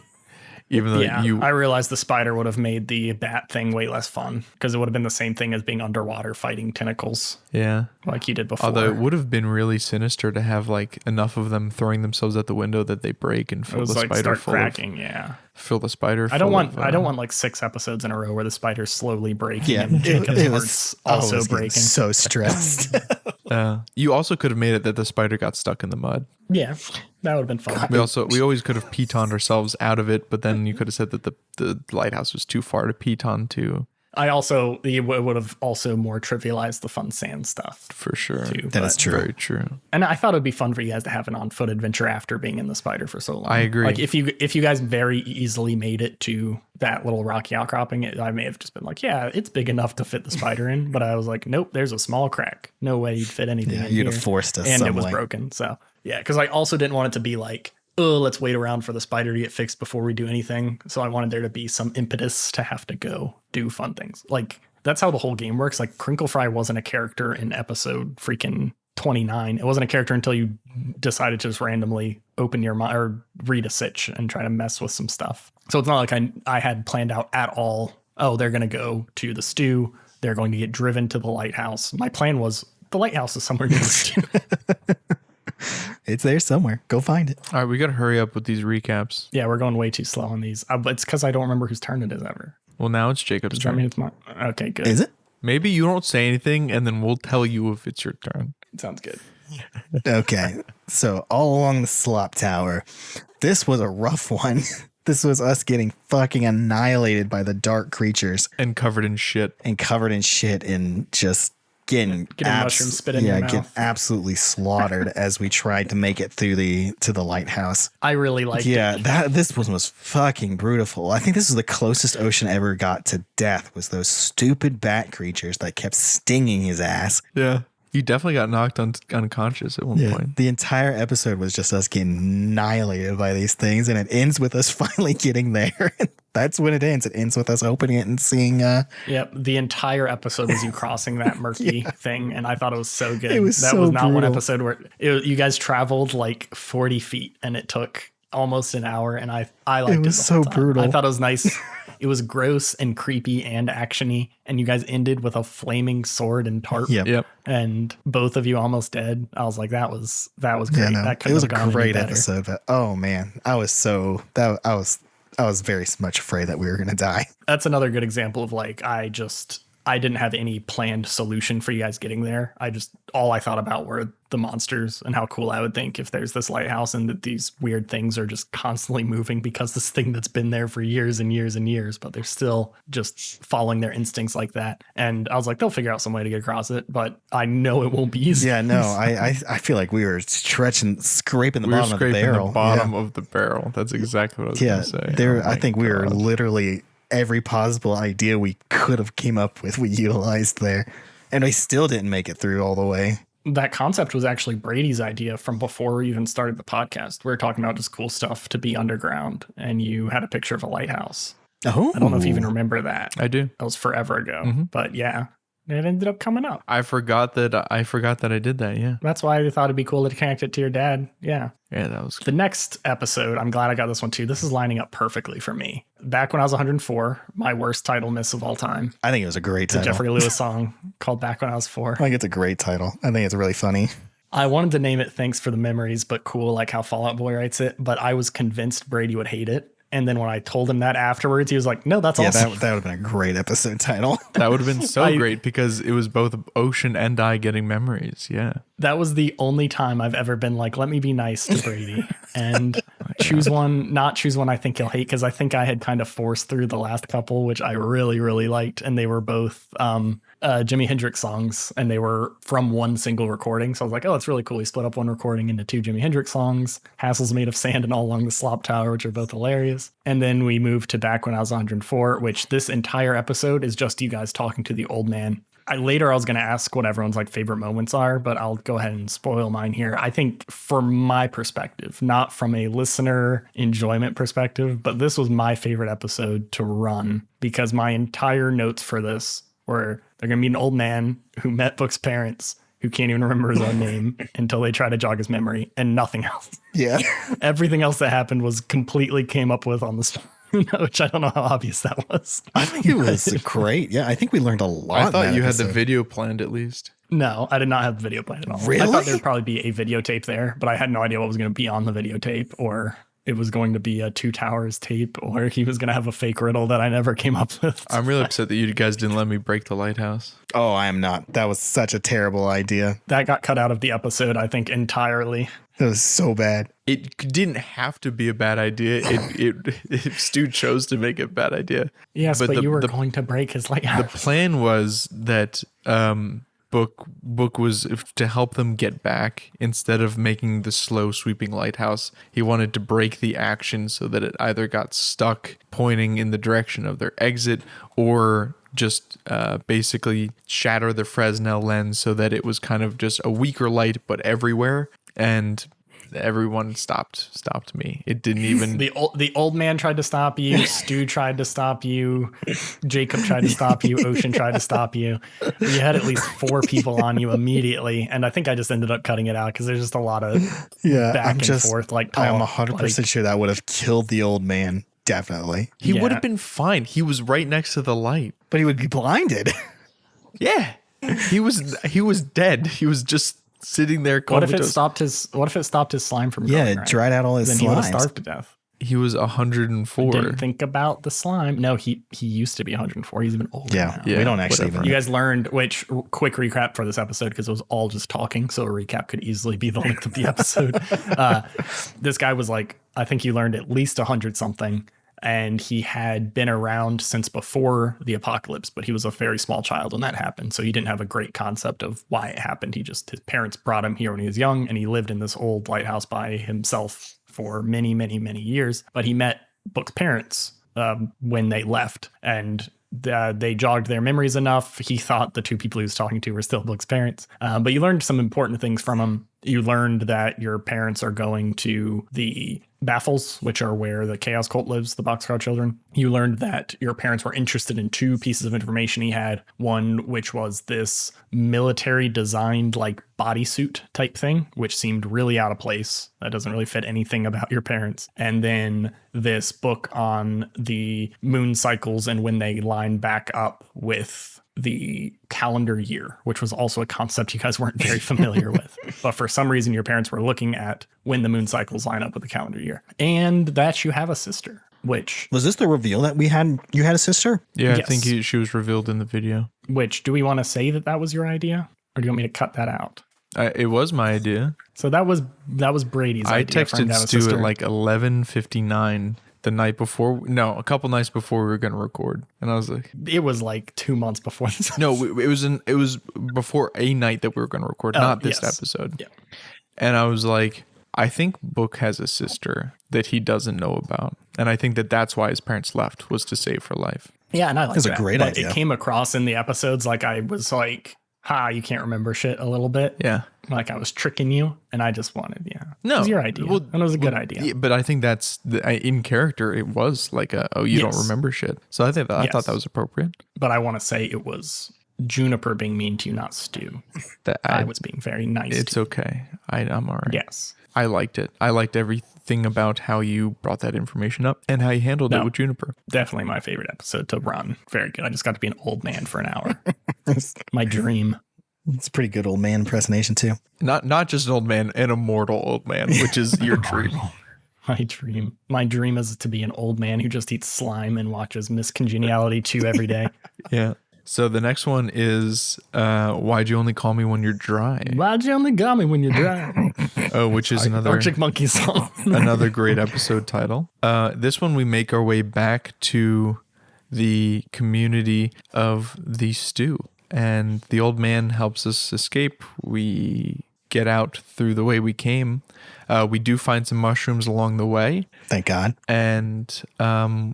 Even though I realized the spider would have made the bat thing way less fun because it would have been the same thing as being underwater fighting tentacles. Yeah. Like you did before. Although it would have been really sinister to have like enough of them throwing themselves out the window that they break and fill the spider full cracking, fill the spider. I don't want like 6 episodes in a row where the spider's slowly breaking and Jacob's heart's also breaking. So stressed. You also could have made it that the spider got stuck in the mud. Yeah, that would have been fun. We always could have pitoned ourselves out of it, but then you could have said that the lighthouse was too far to piton to. It would have also more trivialized the fun sand stuff. For sure. That is true. Very true. And I thought it'd be fun for you guys to have an on-foot adventure after being in the spider for so long. I agree. Like if you guys very easily made it to that little rocky outcropping, I may have just been like, yeah, it's big enough to fit the spider in. But I was like, nope, there's a small crack. No way you'd fit anything in you'd here. have forced us and some it was way. broken. So yeah, because I also didn't want it to be like, oh, let's wait around for the spider to get fixed before we do anything. So I wanted there to be some impetus to have to go do fun things. Like that's how the whole game works. Like Crinkle Fry wasn't a character in episode freaking 29. It wasn't a character until you decided to just randomly open your mind or read a sitch and try to mess with some stuff. So it's not like I had planned out at all. Oh, they're going to go to the stew. They're going to get driven to the lighthouse. My plan was the lighthouse is somewhere near the stew. It's there somewhere. Go find it. All right, we got to hurry up with these recaps. Yeah, we're going way too slow on these. But it's because I don't remember whose turn it is ever. Well, now it's Jacob's turn. I mean, it's mine. Okay, good. Is it? Maybe you don't say anything, and then we'll tell you if it's your turn. Sounds good. Okay. So all along the slop tower, this was a rough one. This was us getting fucking annihilated by the dark creatures. And covered in shit. And just getting mushroom spit in your mouth. Getting absolutely slaughtered as we tried to make it through to the lighthouse. I really liked it. Yeah, this one was fucking brutal. I think this is the closest Ocean ever got to death, was those stupid bat creatures that kept stinging his ass. Yeah. You definitely got knocked unconscious at one point. The entire episode was just us getting annihilated by these things, and it ends with us finally getting there. That's when it ends. It ends with us opening it and seeing. Yep, the entire episode was you crossing that murky thing, and I thought it was so good. It was that so was not brutal. one episode where you guys traveled like 40 feet, and it took almost an hour, and I liked it. It was so brutal. I thought it was nice. It was gross and creepy and actiony, and you guys ended with a flaming sword and tarp. Yep. And both of you almost dead. I was like, that was great. Yeah, no, That it was a gone any great better. episode, but oh man, I was I was very much afraid that we were going to die. That's another good example of like, I didn't have any planned solution for you guys getting there. All I thought about were the monsters and how cool I would think if there's this lighthouse and that these weird things are just constantly moving because this thing that's been there for years and years and years, but they're still just following their instincts like that. And I was like, they'll figure out some way to get across it, but I know it won't be easy. Yeah, no, I feel like we were scraping the bottom of the barrel. The bottom of the barrel. That's exactly what I was going to say. I think we were literally every possible idea we could have came up with, we utilized there. And we still didn't make it through all the way. That concept was actually Brady's idea from before we even started the podcast. We were talking about just cool stuff to be underground, and you had a picture of a lighthouse. Oh, I don't know if you even remember that. I do. That was forever ago, but yeah, it ended up coming up. I forgot that I did that. Yeah. That's why I thought it'd be cool to connect it to your dad. Yeah. Yeah, that was The next episode, I'm glad I got this one too. This is lining up perfectly for me. Back when I was 104, my worst title miss of all time. I think it was a great It's a title. Jeffrey Lewis song called Back When I Was 4. I think it's a great title. I think it's really funny. I wanted to name it Thanks for the Memories, but cool, like how Fall Out Boy writes it. But I was convinced Brady would hate it. And then when I told him that afterwards, he was like, no, that's awesome. That would have been a great episode title. That would have been so great because it was both Ocean and I getting memories. Yeah. That was the only time I've ever been like, let me be nice to Brady and not choose one I think he'll hate, because I think I had kind of forced through the last couple, which I really, really liked. And they were both Jimi Hendrix songs, and they were from one single recording. So I was like, oh, it's really cool. He split up one recording into 2 Jimi Hendrix songs, Hassles Made of Sand and All Along the Slop Tower, which are both hilarious. And then we moved to Back When I Was 104, which this entire episode is just you guys talking to the old man. Later, I was going to ask what everyone's like favorite moments are, but I'll go ahead and spoil mine here. I think from my perspective, not from a listener enjoyment perspective, but this was my favorite episode to run because my entire notes for this were they're going to meet an old man who met Book's parents who can't even remember his own name until they try to jog his memory, and nothing else. Yeah. Everything else that happened was completely came up with on the spot. Which I don't know how obvious that was. I think it was great. Yeah, I think we learned a lot. I thought you had the video planned at least. No, I did not have the video planned at all. Really? I thought there'd probably be a videotape there, but I had no idea what was going to be on the videotape, or it was going to be a Two Towers tape, or he was going to have a fake riddle that I never came up with. I'm really upset that you guys didn't let me break the lighthouse. Oh, I am not. That was such a terrible idea. That got cut out of the episode, I think, entirely. It was so bad. It didn't have to be a bad idea. Stu chose to make it a bad idea. Yes, but you were going to break his lighthouse. The plan was that Book was to help them get back. Instead of making the slow sweeping lighthouse, he wanted to break the action so that it either got stuck pointing in the direction of their exit, or just basically shatter the Fresnel lens so that it was kind of just a weaker light but everywhere. And everyone stopped me. It didn't even the old man tried to stop you, Stu tried to stop you, Jacob tried to stop you, Ocean tried to stop you. You had at least 4 people on you immediately, and I think I just ended up cutting it out because there's just a lot of back and forth. Like I'm 100% sure that would have killed the old man. Definitely. He would have been fine. He was right next to the light. But he would be blinded. Yeah. He was dead. He was just sitting there comatose. What if it stopped his slime from growing? Yeah, it dried out all his then slimes. He would have starved to death. He was 104. Didn't think about the slime. No, he used to be 104. He's even older now. Yeah, we don't actually even. You guys learned, which quick recap for this episode, because it was all just talking, so a recap could easily be the length of the episode. This guy was like, I think you learned at least 100 something, and he had been around since before the apocalypse, but he was a very small child when that happened, so he didn't have a great concept of why it happened. His parents brought him here when he was young, and he lived in this old lighthouse by himself for many, many, many years. But he met Book's parents when they left, and they jogged their memories enough. He thought the 2 people he was talking to were still Book's parents. But you learned some important things from him. You learned that your parents are going to the Baffles, which are where the Chaos Cult lives, the Boxcar Children. You learned that your parents were interested in 2 pieces of information he had. One, which was this military designed like bodysuit type thing, which seemed really out of place. That doesn't really fit anything about your parents. And then this book on the moon cycles and when they line back up with the calendar year, which was also a concept you guys weren't very familiar with. But for some reason, your parents were looking at when the moon cycles line up with the calendar year. And that you have a sister. Which Was this the reveal that you had a sister? Yeah, I Yes. think she was revealed in the video. do we want to say that was your idea, or do you want me to cut that out? It was my idea. So that was Brady's I idea. for him texted to have a Stu sister. at like 11:59 the night before. No, a couple nights before we were going to record, and I was like, It was like 2 months before this. no, it was before a night that we were going to record, not this yes. episode. Yeah. And I was like, I think Book has a sister that he doesn't know about, and I think that that's why his parents left, was to save her life. Yeah, and I like That's that. a great But idea. It came across in the episodes like I was like, you can't remember shit a little bit. Yeah. Like I was tricking you, and I just wanted, No, it was your idea. well- and it was a good idea. Yeah, but I think that's in character. It was like you don't Yes. remember shit. So I thought Yes. that was appropriate. But I want to say it was Juniper being mean to you, not Stu. That I was being very nice It's to you. okay. I'm all right. Yes. I liked it. I liked everything about how you brought that information up and how you handled it No. with Juniper. Definitely my favorite episode to run. Very good. I just got to be an old man for an hour. My dream. It's a pretty good old man impersonation too. Not just an old man, an immortal old man, which is your dream. My dream. My dream is to be an old man who just eats slime and watches Miss Congeniality 2 every day. Yeah. So the next one is Why'd You Only Call Me When You're Dry? Why'd you only got me when you're dry? Oh, which is another Arctic Monkey song. another great episode title. This one we make our way back to the community of the stew, and the old man helps us escape. We get out through the way we came. We do find some mushrooms along the way, Thank God. and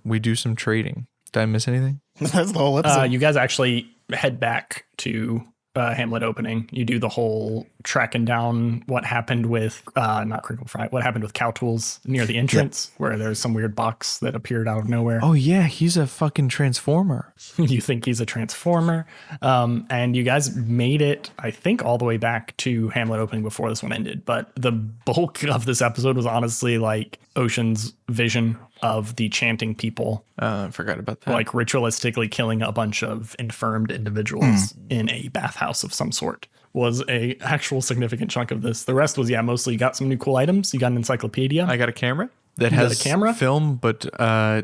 we do some trading. Did I miss anything? That's the whole episode. You guys actually head back to Hamlet opening. You do the whole tracking down what happened with not Crinkle Fry, what happened with Cow Tools near the entrance, where there's some weird box that appeared out of nowhere. Oh yeah, he's a fucking transformer. You think he's a transformer, and you guys made it, I think, all the way back to Hamlet opening before this one ended. But the bulk of this episode was honestly like Ocean's vision of the chanting people, I forgot about that. like ritualistically killing a bunch of infirmed individuals in a bathhouse of some sort. Was a actual significant chunk of this. The rest was mostly you got some new cool items. You got an encyclopedia. I got a camera that You got has a camera? film, but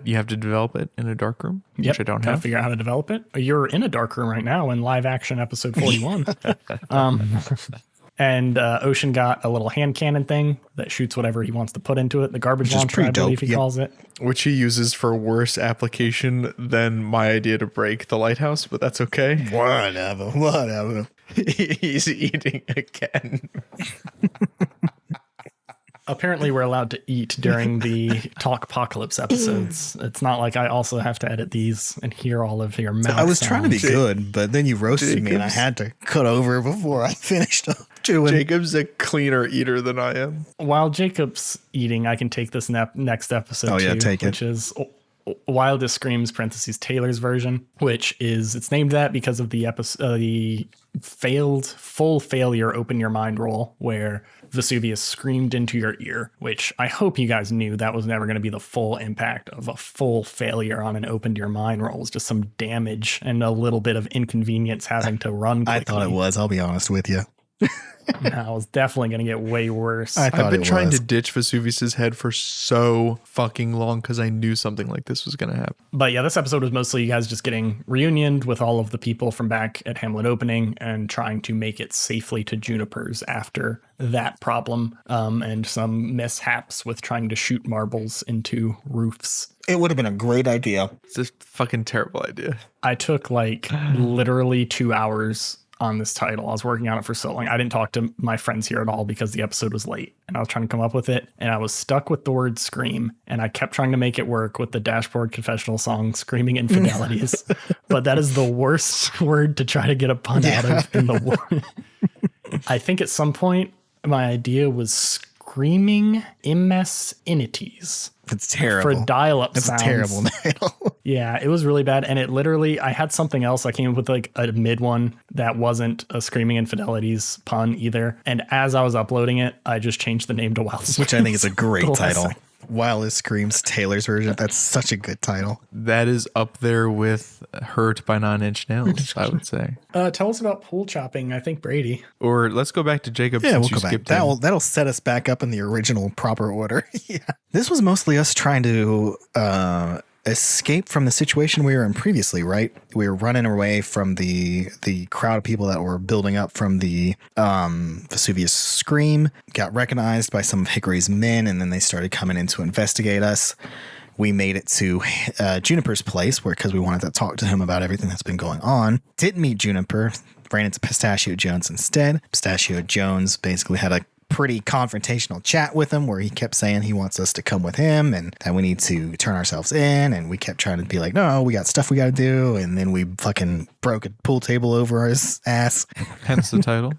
you have to develop it in a dark room, which I don't Gotta have. figure out how to develop it. You're in a dark room right now in live action episode 41. And Ocean got a little hand cannon thing that shoots whatever he wants to put into it. The garbage is launcher, pretty I believe dope, he yep. calls it. Which he uses for worse application than my idea to break the lighthouse, but that's okay. Whatever. He's eating again. Apparently, we're allowed to eat during the Talkpocalypse episodes. It's not like I also have to edit these and hear all of your mouth I was trying to be sounds. good, but then you roasted me and I Jacobs. had to cut over before I finished up chewing. Jacob's a cleaner eater than I am. While Jacob's eating, I can take this next episode Oh, yeah, too, take it. which is Wildest Screams parentheses Taylor's version, which is it's named that because of the episode, the full failure open your mind roll where Vesuvius screamed into your ear, which I hope you guys knew that was never going to be the full impact of a full failure on an open your mind roll. It was just some damage and a little bit of inconvenience having to run quickly. I thought it was. I'll be honest with you. No, it was definitely going to get way worse. I thought I've been it trying was. to ditch Vesuvius's head for so fucking long because I knew something like this was going to happen. But yeah, this episode was mostly you guys just getting reunioned with all of the people from back at Hamlet opening and trying to make it safely to Juniper's after that problem, and some mishaps with trying to shoot marbles into roofs. It would have been a great idea. It's a fucking terrible idea. I took like literally 2 hours on this title. I was working on it for so long. I didn't talk to my friends here at all because the episode was late and I was trying to come up with it. And I was stuck with the word scream and I kept trying to make it work with the Dashboard Confessional song Screaming Infidelities. But that is the worst word to try to get a pun out of in the world. I think at some point my idea was screaming immesinities. It's terrible. For dial-up It's sounds. a terrible title. Yeah, it was really bad. And it literally, I had something else. I came up with like a mid one that wasn't a Screaming Infidelities pun either. And as I was uploading it, I just changed the name to Wild Which I think is a great The last title. second. Wildest Screams, Taylor's version. That's such a good title. That is up there with Hurt by Nine Inch Nails, I would say. Tell us about pool chopping. I think Brady. Or let's go back to Jacob Yeah, since we'll you go back. skipped him. That'll set us back up in the original proper order. Yeah. This was mostly us trying to escape from the situation we were in previously, right? We were running away from the crowd of people that were building up from the Vesuvius Scream, got recognized by some of Hickory's men, and then they started coming in to investigate us. We made it to Juniper's place because we wanted to talk to him about everything that's been going on. Didn't meet Juniper, ran into Pistachio Jones instead. Pistachio Jones basically had a pretty confrontational chat with him where he kept saying he wants us to come with him and that we need to turn ourselves in, and we kept trying to be like, no, we got stuff we got to do, and then we fucking broke a pool table over his ass. Hence the title.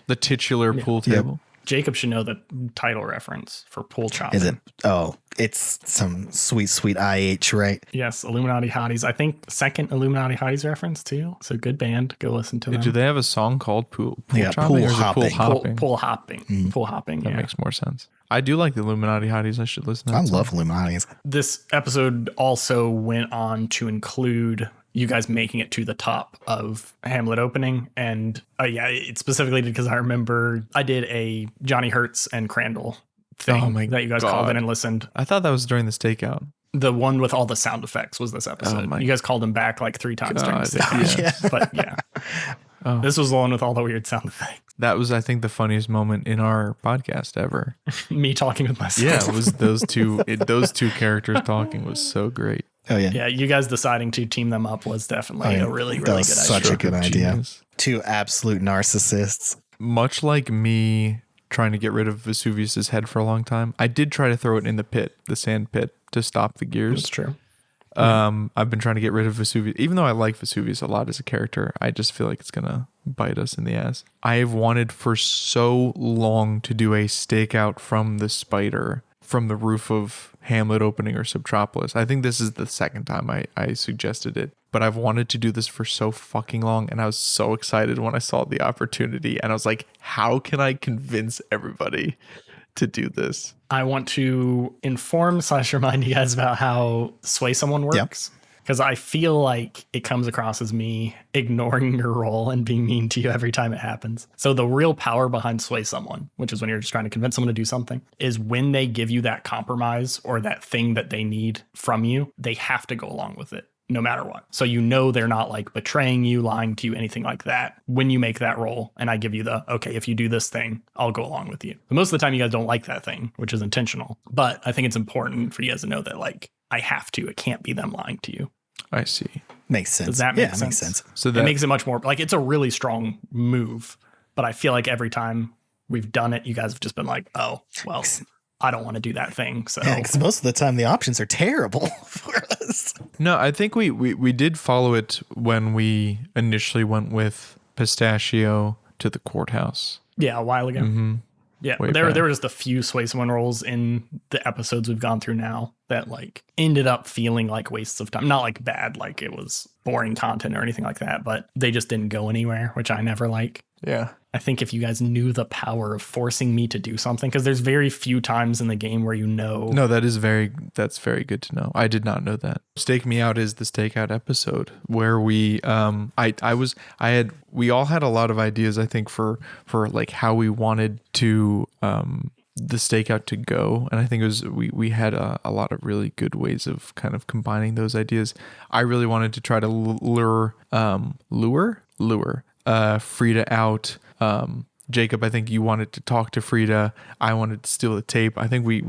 The titular pool table. Jacob should know the title reference for pool chopping. Is it? Oh, it's some sweet IH, right? Yes, Illuminati Hotties. I think second Illuminati Hotties reference too. So good band. Go listen to them. Do they have a song called Pool Yeah, Chopping? Pool or is it Hopping. Pool hopping. Pool hopping. That Yeah. makes more sense. I do like the Illuminati Hotties. I should listen to that I song. love Illuminati's. This episode also went on to include you guys making it to the top of Hamlet opening. And it specifically did because I remember I did a Johnny Hertz and Crandall thing Oh my that you guys God. called in and listened. I thought that was during the stakeout. The one with all the sound effects was this episode. my You guys called him back like 3 times during the God, stage. yeah. But yeah. Oh. This was the one with all the weird sound effects. That was, I think, the funniest moment in our podcast ever. Me talking with myself. Yeah, it was those two characters talking was so great. Oh, yeah. Yeah, you guys deciding to team them up was definitely a really, that really was good such idea. a good idea. Genius. Two absolute narcissists. Much like me trying to get rid of Vesuvius's head for a long time, I did try to throw it in the pit, the sand pit, to stop the gears. That's true. I've been trying to get rid of Vesuvius. Even though I like Vesuvius a lot as a character, I just feel like it's going to bite us in the ass. I have wanted for so long to do a stakeout from the spider from the roof of Hamlet opening or Subtropolis. I think this is the second time I suggested it, but I've wanted to do this for so fucking long, and I was so excited when I saw the opportunity, and I was like, how can I convince everybody to do this? I want to inform / remind you guys about how Sway Someone works. Because I feel like it comes across as me ignoring your role and being mean to you every time it happens. So the real power behind Sway Someone, which is when you're just trying to convince someone to do something, is when they give you that compromise or that thing that they need from you, they have to go along with it no matter what. So you know they're not like betraying you, lying to you, anything like that. When you make that role and I give you the, okay, if you do this thing, I'll go along with you. But most of the time you guys don't like that thing, which is intentional. But I think it's important for you guys to know that like, I have to, it can't be them lying to you. I see. Makes sense. Does that make sense? Makes sense. So It that makes it much more like it's a really strong move, but I feel like every time we've done it, you guys have just been like, oh, well, I don't want to do that thing. So Yeah, because most of the time the options are terrible for us. No, I think we did follow it when we initially went with Pistachio to the courthouse. yeah, a while ago. Mm-hmm. Yeah, Way there back. were just a few Sway Someone roles in the episodes we've gone through now that like ended up feeling like wastes of time. Not like bad, like it was boring content or anything like that, but they just didn't go anywhere, which I never like. Yeah. I think if you guys knew the power of forcing me to do something, because there's very few times in the game where you know. No, that's very good to know. I did not know that. Stake Me Out is the stakeout episode where we we all had a lot of ideas, I think, for like how we wanted to the stakeout to go, and I think it was we had a lot of really good ways of kind of combining those ideas. I really wanted to try to lure Frida out. Jacob, I think you wanted to talk to Frida. I wanted to steal the tape. I think the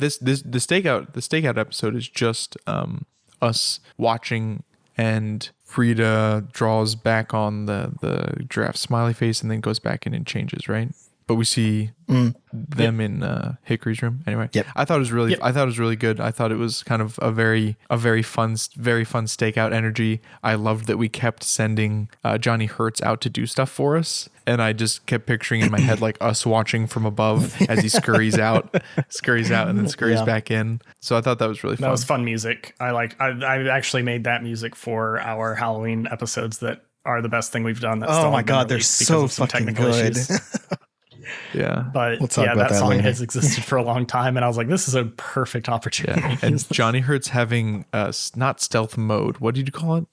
stakeout episode is just us watching, and Frida draws back on the giraffe smiley face and then goes back in and changes, right? But we see them in Hickory's room. Anyway, I thought it was really, I thought it was really good. I thought it was kind of a very fun stakeout energy. I loved that we kept sending Johnny Hertz out to do stuff for us, and I just kept picturing in my head like us watching from above as he scurries out, and then scurries back in. So I thought that was really fun. That was fun music. I actually made that music for our Halloween episodes that are the best thing we've done. That's Oh still my haven't been God, they're released because so of some fucking technical good. issues. Yeah. But We'll talk yeah, about that that song later. has existed for a long time, and I was like, this is a perfect opportunity. Yeah. And Johnny Hurt's having not stealth mode. What did you call it?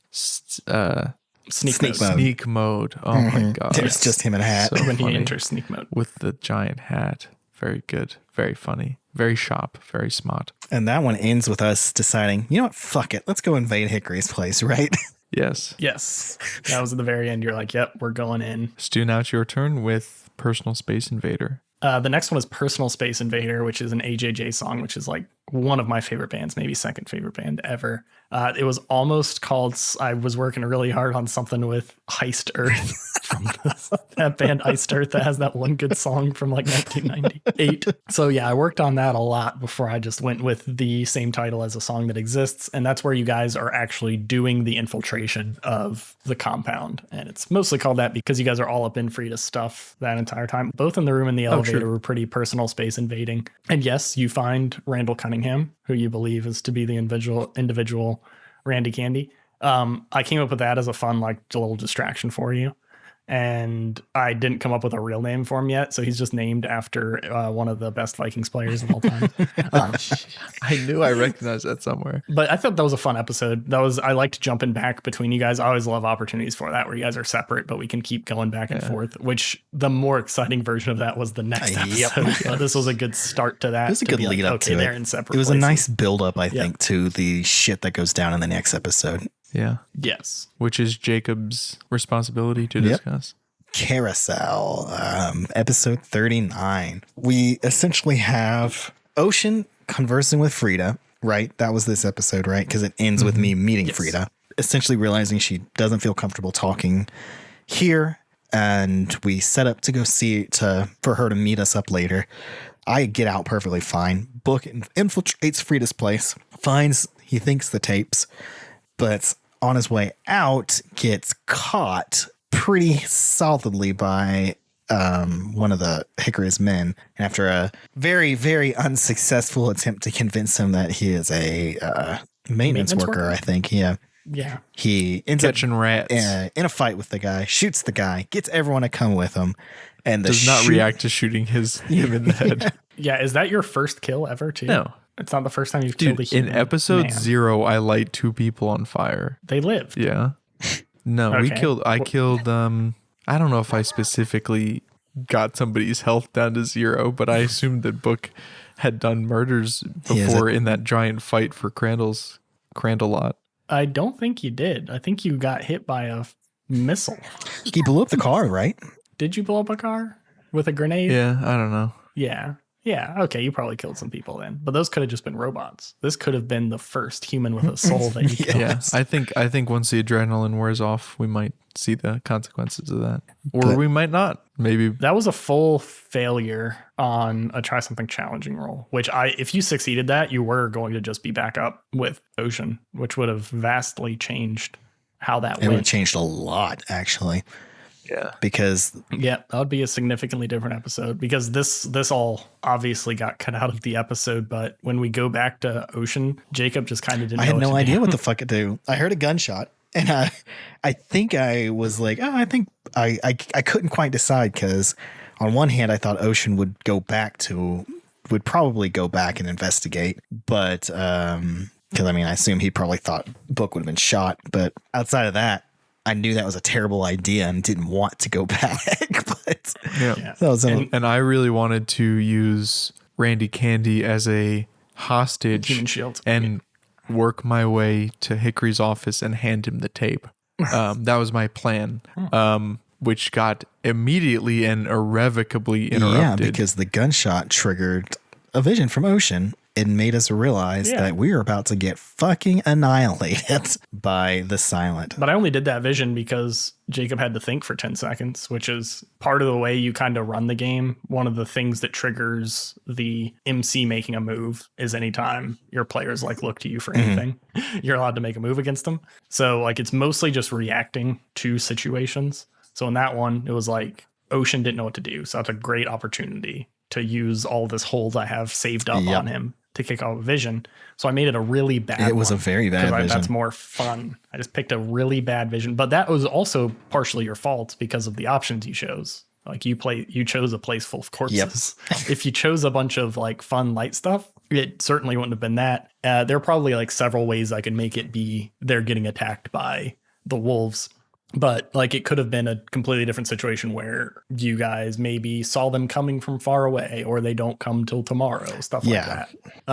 Sneak Sneak mode. mode. Sneak mode. Oh my god. It's just him in a hat. So When he funny. enters sneak mode. With the giant hat. Very good. Very funny. Very sharp. Very smart. And that one ends with us deciding, you know what? Fuck it. Let's go invade Hickory's place, right? Yes. Yes. That was at the very end. You're like, yep, we're going in. Stu, now it's your turn with Personal Space Invader. The next one is Personal Space Invader, which is an AJJ song, which is like one of my favorite bands, maybe second favorite band ever. It was almost called, I was working really hard on something with Heist Earth from that band Heist Earth that has that one good song from like 1998. So yeah, I worked on that a lot before I just went with the same title as a song that exists. And that's where you guys are actually doing the infiltration of the compound. And it's mostly called that because you guys are all up in Frida's stuff that entire time. Both in the room and the elevator were pretty personal space invading. And yes, you find Randall Cunningham, who you believe is to be the individual Randy Candy. I came up with that as a fun, like, little distraction for you. And I didn't come up with a real name for him yet. So he's just named after one of the best Vikings players of all time. I knew I recognized that somewhere. But I thought that was a fun episode. I liked jumping back between you guys. I always love opportunities for that where you guys are separate, but we can keep going back and forth, which the more exciting version of that was the next episode. So this was a good start to that. It was a good lead up to they're it. in separate It was places. a nice build up, I think, to the shit that goes down in the next episode. Yeah. Yes. Which is Jacob's responsibility to discuss. Carousel, episode 39. We essentially have Ocean conversing with Frida, right? That was this episode, right? Because it ends with me meeting Frida, essentially realizing she doesn't feel comfortable talking here. And we set up to go for her to meet us up later. I get out perfectly fine. Book infiltrates Frida's place, he thinks the tapes, but on his way out gets caught pretty solidly by one of the Hickory's men. And after a very, very unsuccessful attempt to convince him that he is a maintenance worker, I think. Yeah. He ends Catching rats. in a fight with the guy, shoots the guy, gets everyone to come with him, and Does not react to shooting him in the head. Yeah. Is that your first kill ever, too? No. It's not the first time you've killed a human. In episode man. 0, I light 2 people on fire. They lived. Yeah. No, Okay. I killed, I don't know if I specifically got somebody's health down to 0, but I assumed that Book had done murders before in that giant fight for Crandalot. I don't think you did. I think you got hit by a missile. he blew up the car, right? Did you blow up a car with a grenade? Yeah, I don't know. Yeah. Yeah. Okay. You probably killed some people then, but those could have just been robots. This could have been the first human with a soul that you killed. Yeah, I think once the adrenaline wears off, we might see the consequences of that, or we might not. Maybe That was a full failure on a try something challenging roll, which if you succeeded that, you were going to just be back up with Ocean, which would have vastly changed how that It would have went. changed a lot, actually. Yeah. Because Yeah, that would be a significantly different episode because this all obviously got cut out of the episode. But when we go back to Ocean, Jacob just kind of didn't. I had know no what to idea do. what the fuck to do. I heard a gunshot, and I think I was like, I think I couldn't quite decide because on one hand I thought Ocean would probably go back and investigate, but because I assume he probably thought Book would have been shot, but outside of that, I knew that was a terrible idea and didn't want to go back. But Yeah. that was And I really wanted to use Randy Candy as a hostage Human shield. and work my way to Hickory's office and hand him the tape. That was my plan, which got immediately and irrevocably interrupted. yeah, because the gunshot triggered a vision from Ocean. It made us realize that we were about to get fucking annihilated by the silent. But I only did that vision because Jacob had to think for 10 seconds, which is part of the way you kind of run the game. One of the things that triggers the MC making a move is anytime your players look to you for anything, you're allowed to make a move against them. So it's mostly just reacting to situations. So in that one, it was Ocean didn't know what to do. So that's a great opportunity to use all this hold I have saved up on him to kick off a vision. So I made it a really bad It was one, a very bad 'cause vision. that's more fun. I just picked a really bad vision, but that was also partially your fault because of the options you chose. Like you chose a place full of corpses. If you chose a bunch of like fun light stuff, it certainly wouldn't have been that. There are probably like several ways I could make it be they're getting attacked by the wolves. But like it could have been a completely different situation where you guys maybe saw them coming from far away, or they don't come till tomorrow, stuff like that.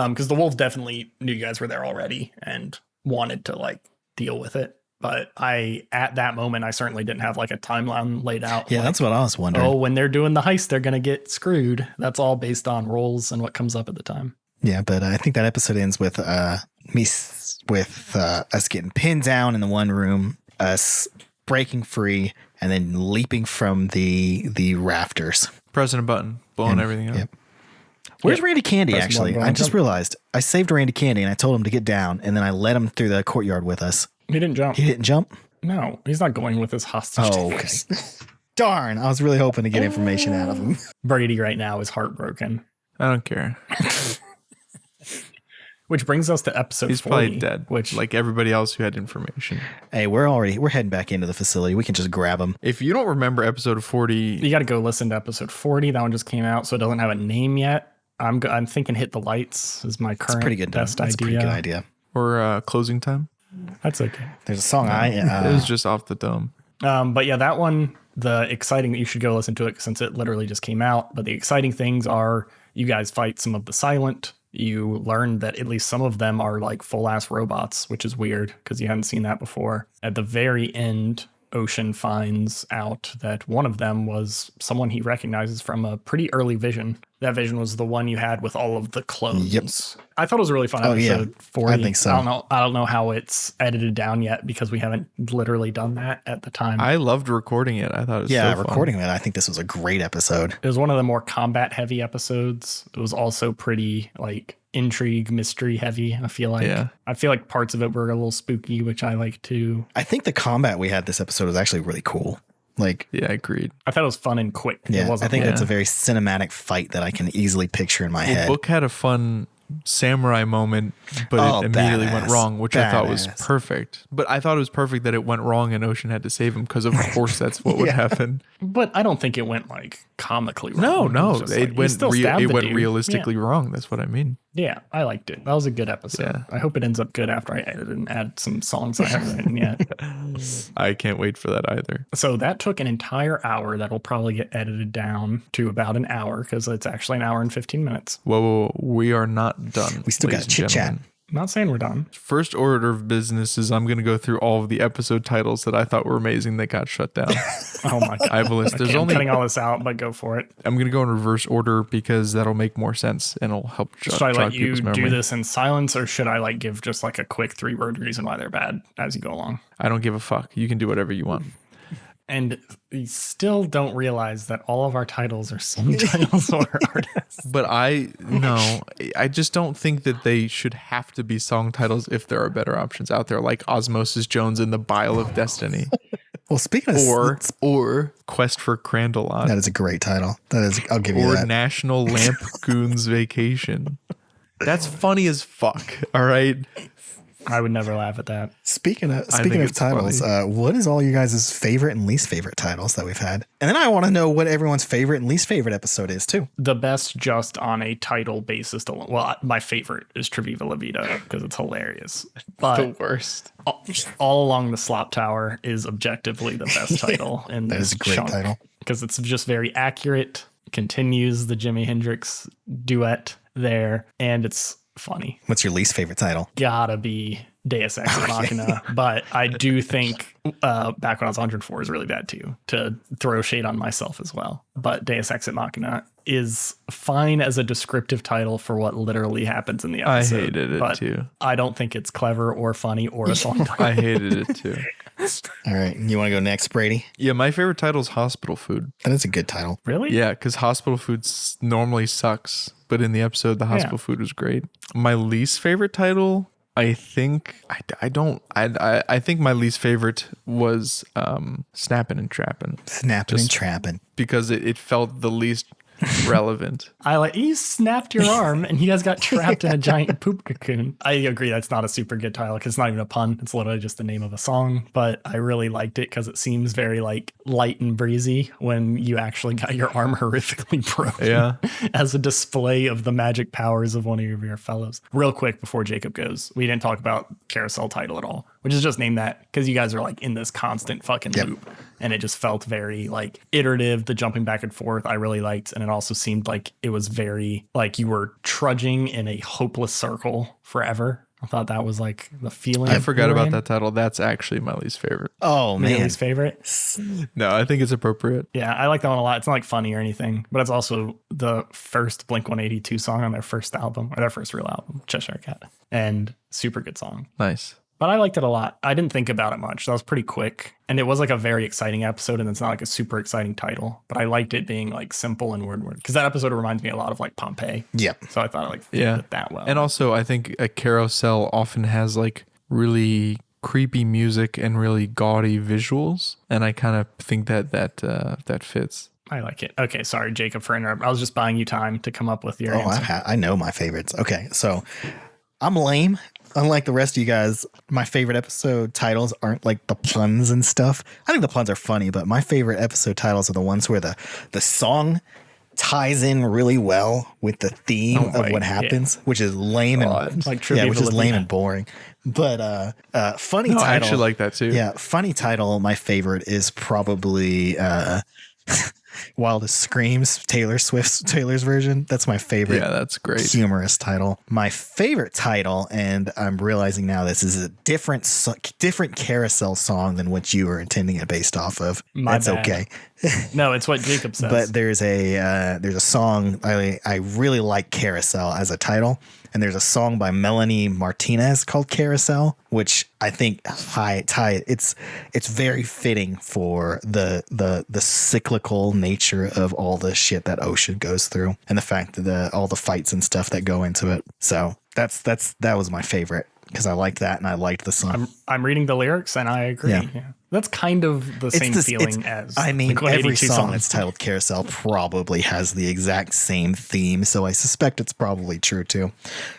Because the wolves definitely knew you guys were there already and wanted to like deal with it. But at that moment, I certainly didn't have like a timeline laid out. Yeah, like, that's what I was wondering. Oh, when they're doing the heist, they're going to get screwed. That's all based on rolls and what comes up at the time. Yeah, but I think that episode ends with us getting pinned down in the one room, us breaking free, and then leaping from the rafters. Pressing a button, blowing everything up. Yep. Where's Randy Candy, Press actually? one I just button. realized I saved Randy Candy and I told him to get down, and then I led him through the courtyard with us. He didn't jump. He didn't jump? No, he's not going with his hostage. Oh, okay. Darn. I was really hoping to get information out of him. Brady right now is heartbroken. I don't care. Which brings us to episode He's 40. probably dead, Which, like everybody else who had information. Hey, we're heading back into the facility. We can just grab him. If you don't remember episode 40, you got to go listen to episode 40. That one just came out, so it doesn't have a name yet. I'm thinking Hit the Lights is my current Pretty good. best That's a pretty idea. good idea. or closing time, That's okay. There's a song it was just off the dome. But yeah, that one, the exciting, you should go listen to it since it literally just came out. But the exciting things are you guys fight some of the silent. You learn that at least some of them are like full ass robots, which is weird because you hadn't seen that before. At the very end, Ocean finds out that one of them was someone he recognizes from a pretty early vision. That vision was the one you had with all of the clones. Yep. I thought it was a really fun Oh, yeah. episode. 40. I think so. I don't know how it's edited down yet because we haven't literally done that at the time. I loved recording it. I thought it was Yeah, so fun. recording it. I think this was a great episode. It was one of the more combat heavy episodes. It was also pretty like intrigue, mystery heavy. I feel like parts of it were a little spooky, which I like too. I think the combat we had this episode was actually really cool. Like, Yeah, agreed. I thought it was fun and quick. yeah, It wasn't I think like- that's a very cinematic fight that I can easily picture in my head. Book had a fun samurai moment, but Oh, it immediately went badass. wrong, which I thought was Badass. perfect. But I thought it was perfect that it went wrong and Ocean had to save him because of course that's what would Yeah. happen. but I don't think it went like comically wrong. No, It no, was just, it like, he went still stabbed it the went dude. realistically wrong. That's what I mean. Yeah, I liked it. That was a good episode. Yeah. I hope it ends up good after I edit and add some songs I haven't written yet. I can't wait for that either. So that took an entire hour. That'll probably get edited down to about an hour because it's actually an hour and 15 minutes. Whoa, we are not done. We still got ladies and chit chat. gentlemen. I'm not saying we're done. First order of business is I'm going to go through all of the episode titles that I thought were amazing that got shut down. Oh my God. I have a list. There's Okay, I'm only cutting all this out, but go for it. I'm going to go in reverse order because that'll make more sense and it'll help Should I jog let you people's memory. do this in silence, or should I like give just like a quick 3-word reason why they're bad as you go along? I don't give a fuck. You can do whatever you want. And you still don't realize that all of our titles are song titles or artists. But I just don't think that they should have to be song titles if there are better options out there, like Osmosis Jones and the Bile of Destiny, Well, speaking of or Quest for Crandalot, that is a great title. That is, I'll give you or that. National Lampoon's Vacation. That's funny as fuck. All right. I would never laugh at that. Speaking of think it's titles, what is all you guys' favorite and least favorite titles that we've had? And then I want to know what everyone's favorite and least favorite episode is too. The best just on a title basis. Well, my favorite is Treviva La Vida because it's hilarious. But worst. all Along the Slop Tower is objectively the best title in That this is a great title. because it's just very accurate, continues the Jimi Hendrix duet there, and it's funny. What's your least favorite title? Gotta be Deus Ex Machina, but I do think Back When I Was 104 is really bad too, to throw shade on myself as well. But Deus Ex Machina is fine as a descriptive title for what literally happens in the I episode. hated it but too. I don't think it's clever or funny or a song title. I hated it too. All right, you want to go next, Brady? Yeah, my favorite title is Hospital Food. That is a good title. Really? Yeah, because hospital food normally sucks, but in the episode, the hospital food was great. My least favorite title, I think I think my least favorite was Snapping and Trapping Snapping and trapping. because it felt the least relevant. You snapped your arm and you guys got trapped in a giant poop cocoon. I agree that's not a super good title because it's not even a pun. It's literally just the name of a song. But I really liked it because it seems very like light and breezy when you actually got your arm horrifically broken. Yeah. As a display of the magic powers of one of your fellows. Real quick before Jacob goes, we didn't talk about Carousel title at all, which is just named that because you guys are like in this constant fucking loop. And it just felt very like iterative, the jumping back and forth I really liked. And it also seemed like it was very like you were trudging in a hopeless circle forever. I thought that was like the feeling. I forgot about that title. That's actually my least favorite. Oh, man. Least favorite? No, I think it's appropriate. Yeah, I like that one a lot. It's not like funny or anything, but it's also the first Blink-182 song on their first album, or their first real album, Cheshire Cat. And super good song. Nice. But I liked it a lot. I didn't think about it much. That was pretty quick. And it was like a very exciting episode, and it's not like a super exciting title. But I liked it being like simple and word. Because that episode reminds me a lot of like Pompeii. Yep. So I thought it like fit it that well. And also, I think a carousel often has like really creepy music and really gaudy visuals. And I kind of think that fits. I like it. Okay, sorry, Jacob, for interrupting. I was just buying you time to come up with your answer. I know my favorites. Okay, so I'm lame. Unlike the rest of you guys, my favorite episode titles aren't like the puns and stuff. I think the puns are funny, but my favorite episode titles are the ones where the song ties in really well with the theme of what happens, which is lame and like which is lame and boring. But funny title. I actually like that too. Yeah, funny title. My favorite is probably Wildest Screams, Taylor's version. That's my favorite. Yeah, that's great. Humorous title. My favorite title, and I'm realizing now this is a different carousel song than what you were intending it based off of. That's okay. No, it's what Jacob says. But there's a song I really like Carousel as a title. And there's a song by Melanie Martinez called Carousel, which I think it's very fitting for the cyclical nature of all the shit that Ocean goes through and the fact that all the fights and stuff that go into it. So that was my favorite because I liked that and I liked the song. I'm reading the lyrics and I agree. Yeah. That's kind of the same feeling as. I mean, every song that's titled Carousel probably has the exact same theme, so I suspect it's probably true too.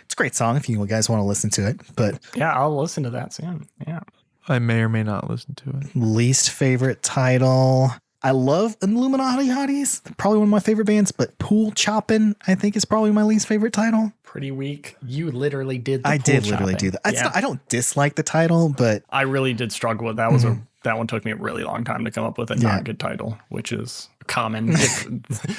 It's a great song if you guys want to listen to it. But yeah, I'll listen to that soon. Yeah, I may or may not listen to it. Least favorite title. I love Illuminati Hotties, probably one of my favorite bands, but Pool Choppin' I think is probably my least favorite title. Pretty weak. You literally did. I did literally do that. I don't dislike the title, but I really did struggle with that. That one took me a really long time to come up with a not good title, which is common.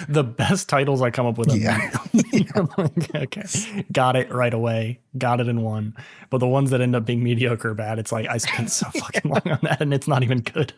The best titles I come up with. Okay, got it right away. Got it in one. But the ones that end up being mediocre or bad, it's like I spent so fucking long on that and it's not even good.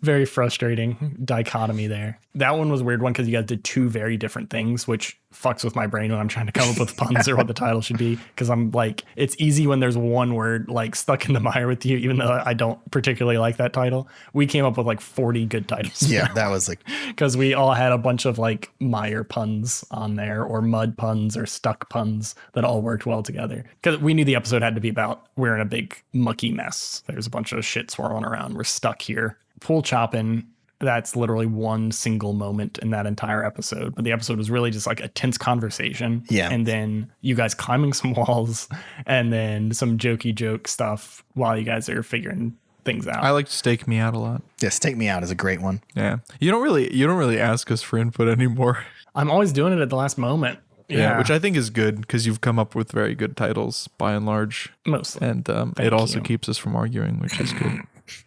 Very frustrating dichotomy there. That one was a weird one because you guys did two very different things, which fucks with my brain when I'm trying to come up with puns or what the title should be. Because I'm like, it's easy when there's one word like stuck in the mire with you, even though I don't particularly like that title. We came up with like 40 good titles. Yeah, that was like because we all had a bunch of like mire puns on there or mud puns or stuck puns that all worked well together. Because we knew the episode had to be about we're in a big mucky mess. There's a bunch of shit swirling around. We're stuck here. Pool chopping. That's literally one single moment in that entire episode. But the episode was really just like a tense conversation. Yeah. And then you guys climbing some walls and then some jokey joke stuff while you guys are figuring things out. I like Stake Me Out a lot. Yeah, Stake Me Out is a great one. Yeah. You don't really ask us for input anymore. I'm always doing it at the last moment. Yeah, which I think is good because you've come up with very good titles by and large. Mostly. And it also keeps us from arguing, which is good.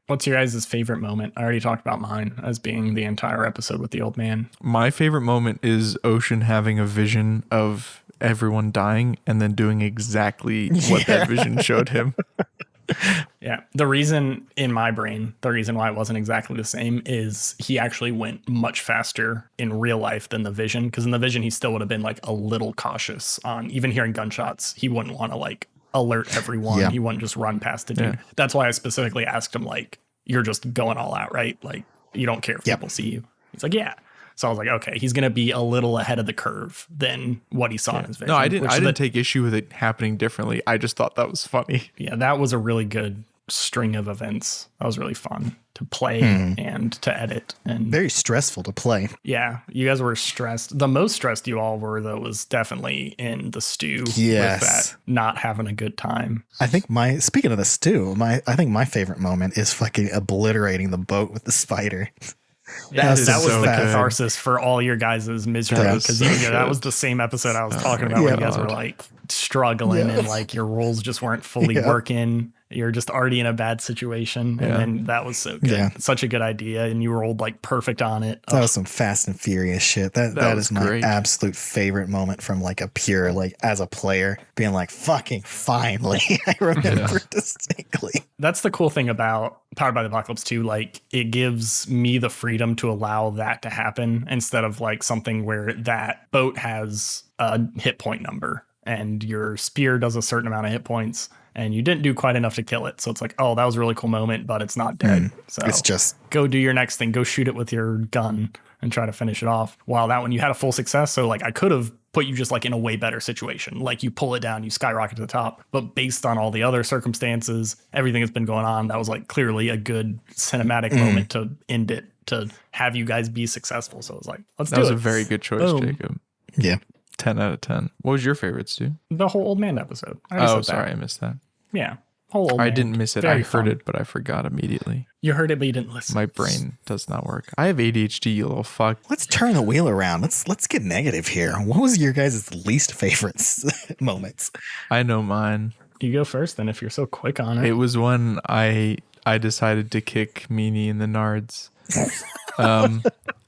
What's your guys' favorite moment? I already talked about mine as being the entire episode with the old man. My favorite moment is Ocean having a vision of everyone dying and then doing exactly what that vision showed him. Yeah. The reason in my brain, the reason why it wasn't exactly the same is he actually went much faster in real life than the vision. Because in the vision, he still would have been like a little cautious on even hearing gunshots. He wouldn't want to like alert everyone. Yeah. He wouldn't just run past a dude. Yeah. That's why I specifically asked him, like, you're just going all out, right? Like, you don't care if people see you. He's like, yeah. So I was like, okay, he's going to be a little ahead of the curve than what he saw in his vision. No, I didn't take issue with it happening differently. I just thought that was funny. Yeah, that was a really good string of events. That was really fun to play and to edit. And Very stressful to play. yeah, you guys were stressed. The most stressed you all were, though, was definitely in the stew. Yes. With that, not having a good time. I think speaking of the stew, I think my favorite moment is fucking obliterating the boat with the spider. Yeah, that was so the good. catharsis for all your guys' misery, That was because so that good. was the same episode I was talking about where you guys were like struggling and like your roles just weren't fully working. You're just already in a bad situation, and then that was so good. Yeah. Such a good idea, and you rolled like perfect on it. That was some Fast and Furious shit. That was is my great. absolute favorite moment from like a pure, like as a player being like, fucking finally. I remember distinctly. That's the cool thing about Powered by the Apocalypse 2. Like, it gives me the freedom to allow that to happen instead of like something where that boat has a hit point number and your spear does a certain amount of hit points and you didn't do quite enough to kill it. So it's like, oh, that was a really cool moment, but it's not dead. So It's just, go do your next thing. Go shoot it with your gun and try to finish it off. While that one, you had a full success. So like I could have put you just like in a way better situation. Like you pull it down, you skyrocket to the top. But based on all the other circumstances, everything that's been going on, that was like clearly a good cinematic moment to end it, to have you guys be successful. So it was like, let's do it. That was a very good choice, Boom. Jacob. yeah. 10 out of 10. What was your favorite, Stu? The whole old man episode. I already Oh, said that. sorry, I missed that. Yeah. Whole old I man. didn't miss it. Very I heard fun. it, but I forgot immediately. You heard it, but you didn't listen. My brain does not work. I have ADHD, you little fuck. Let's turn the wheel around. Let's get negative here. What was your guys' least favorites moments? I know mine. You go first then if you're so quick on it. It was when I decided to kick Meanie in the nards.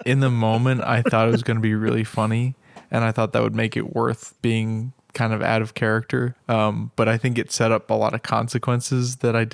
In the moment, I thought it was going to be really funny, and I thought that would make it worth being kind of out of character. But I think it set up a lot of consequences that I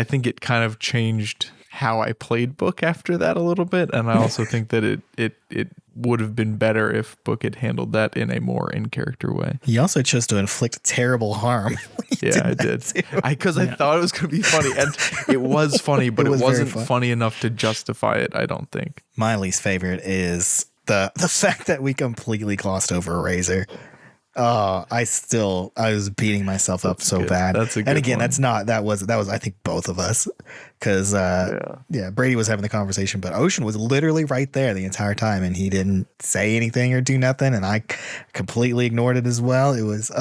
think it kind of changed how I played Book after that a little bit. And I also think that it would have been better if Book had handled that in a more in character way. He also chose to inflict terrible harm. Yeah, I did. Because I thought it was going to be funny, and it was funny, but It it was very wasn't fun. funny enough to justify it, I don't think. My least favorite is the fact that we completely glossed over Razor. Oh, I was beating myself up so good. bad. That's a good and again, one. that was I think both of us, because Brady was having the conversation, but Ocean was literally right there the entire time, and he didn't say anything or do nothing, and I completely ignored it as well. It was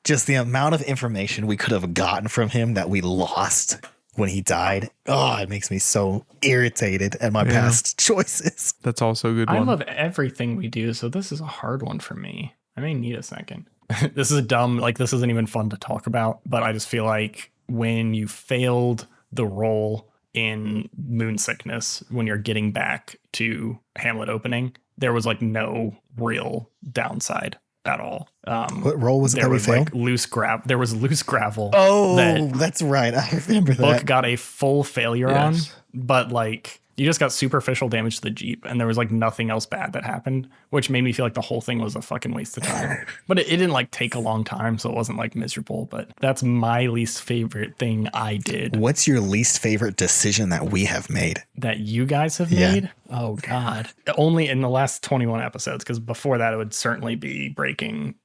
just the amount of information we could have gotten from him that we lost when he died. Oh, it makes me so irritated at my past choices. That's also a good I one. love everything we do, so this is a hard one for me. I may need a second. This is dumb, like this isn't even fun to talk about, but I just feel like when you failed the role in Moon Sickness, when you're getting back to Hamlet opening, there was like no real downside at all. What role was it There that we was failed? like loose gravel. There was loose gravel. Oh, that that's right. I remember Book that. got a full failure Yes. on, but like you just got superficial damage to the Jeep, and there was like nothing else bad that happened, which made me feel like the whole thing was a fucking waste of time. But it didn't like take a long time, so it wasn't like miserable. But that's my least favorite thing I did What's your least favorite decision that we have made? that you guys have Yeah. made. Oh God, only in the last 21 episodes, because before that it would certainly be breaking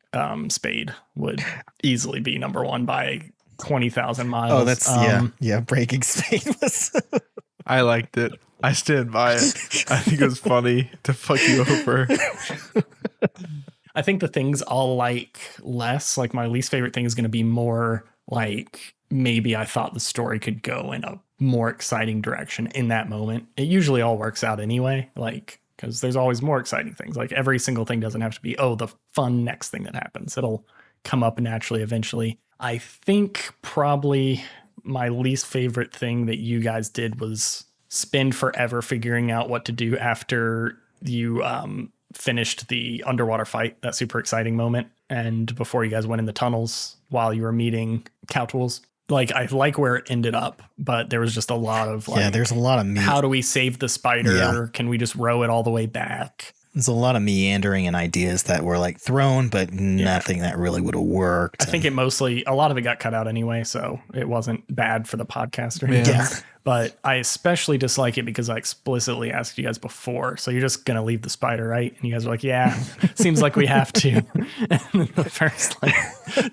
Spade would easily be number one by 20,000 miles. Oh, that's Breaking Spade was. I liked it. I stand by it. I think it was funny to fuck you over. I think the things I'll like less, like my least favorite thing is going to be more like maybe I thought the story could go in a more exciting direction in that moment. It usually all works out anyway, like because there's always more exciting things. Like every single thing doesn't have to be, oh, the fun next thing that happens. It'll come up naturally eventually. I think probably my least favorite thing that you guys did was spend forever figuring out what to do after you finished the underwater fight, that super exciting moment, and before you guys went in the tunnels while you were meeting cow tools. Like I like where it ended up, but there was just a lot of like, there's a lot of how do we save the spider? Yeah. Can we just row it all the way back? There's a lot of meandering and ideas that were like thrown, but nothing that really would have worked. I think a lot of it got cut out anyway, so it wasn't bad for the podcast or anything. Yeah. But I especially dislike it because I explicitly asked you guys before. So you're just going to leave the spider, right? And you guys are like, yeah, seems like we have to. And then the first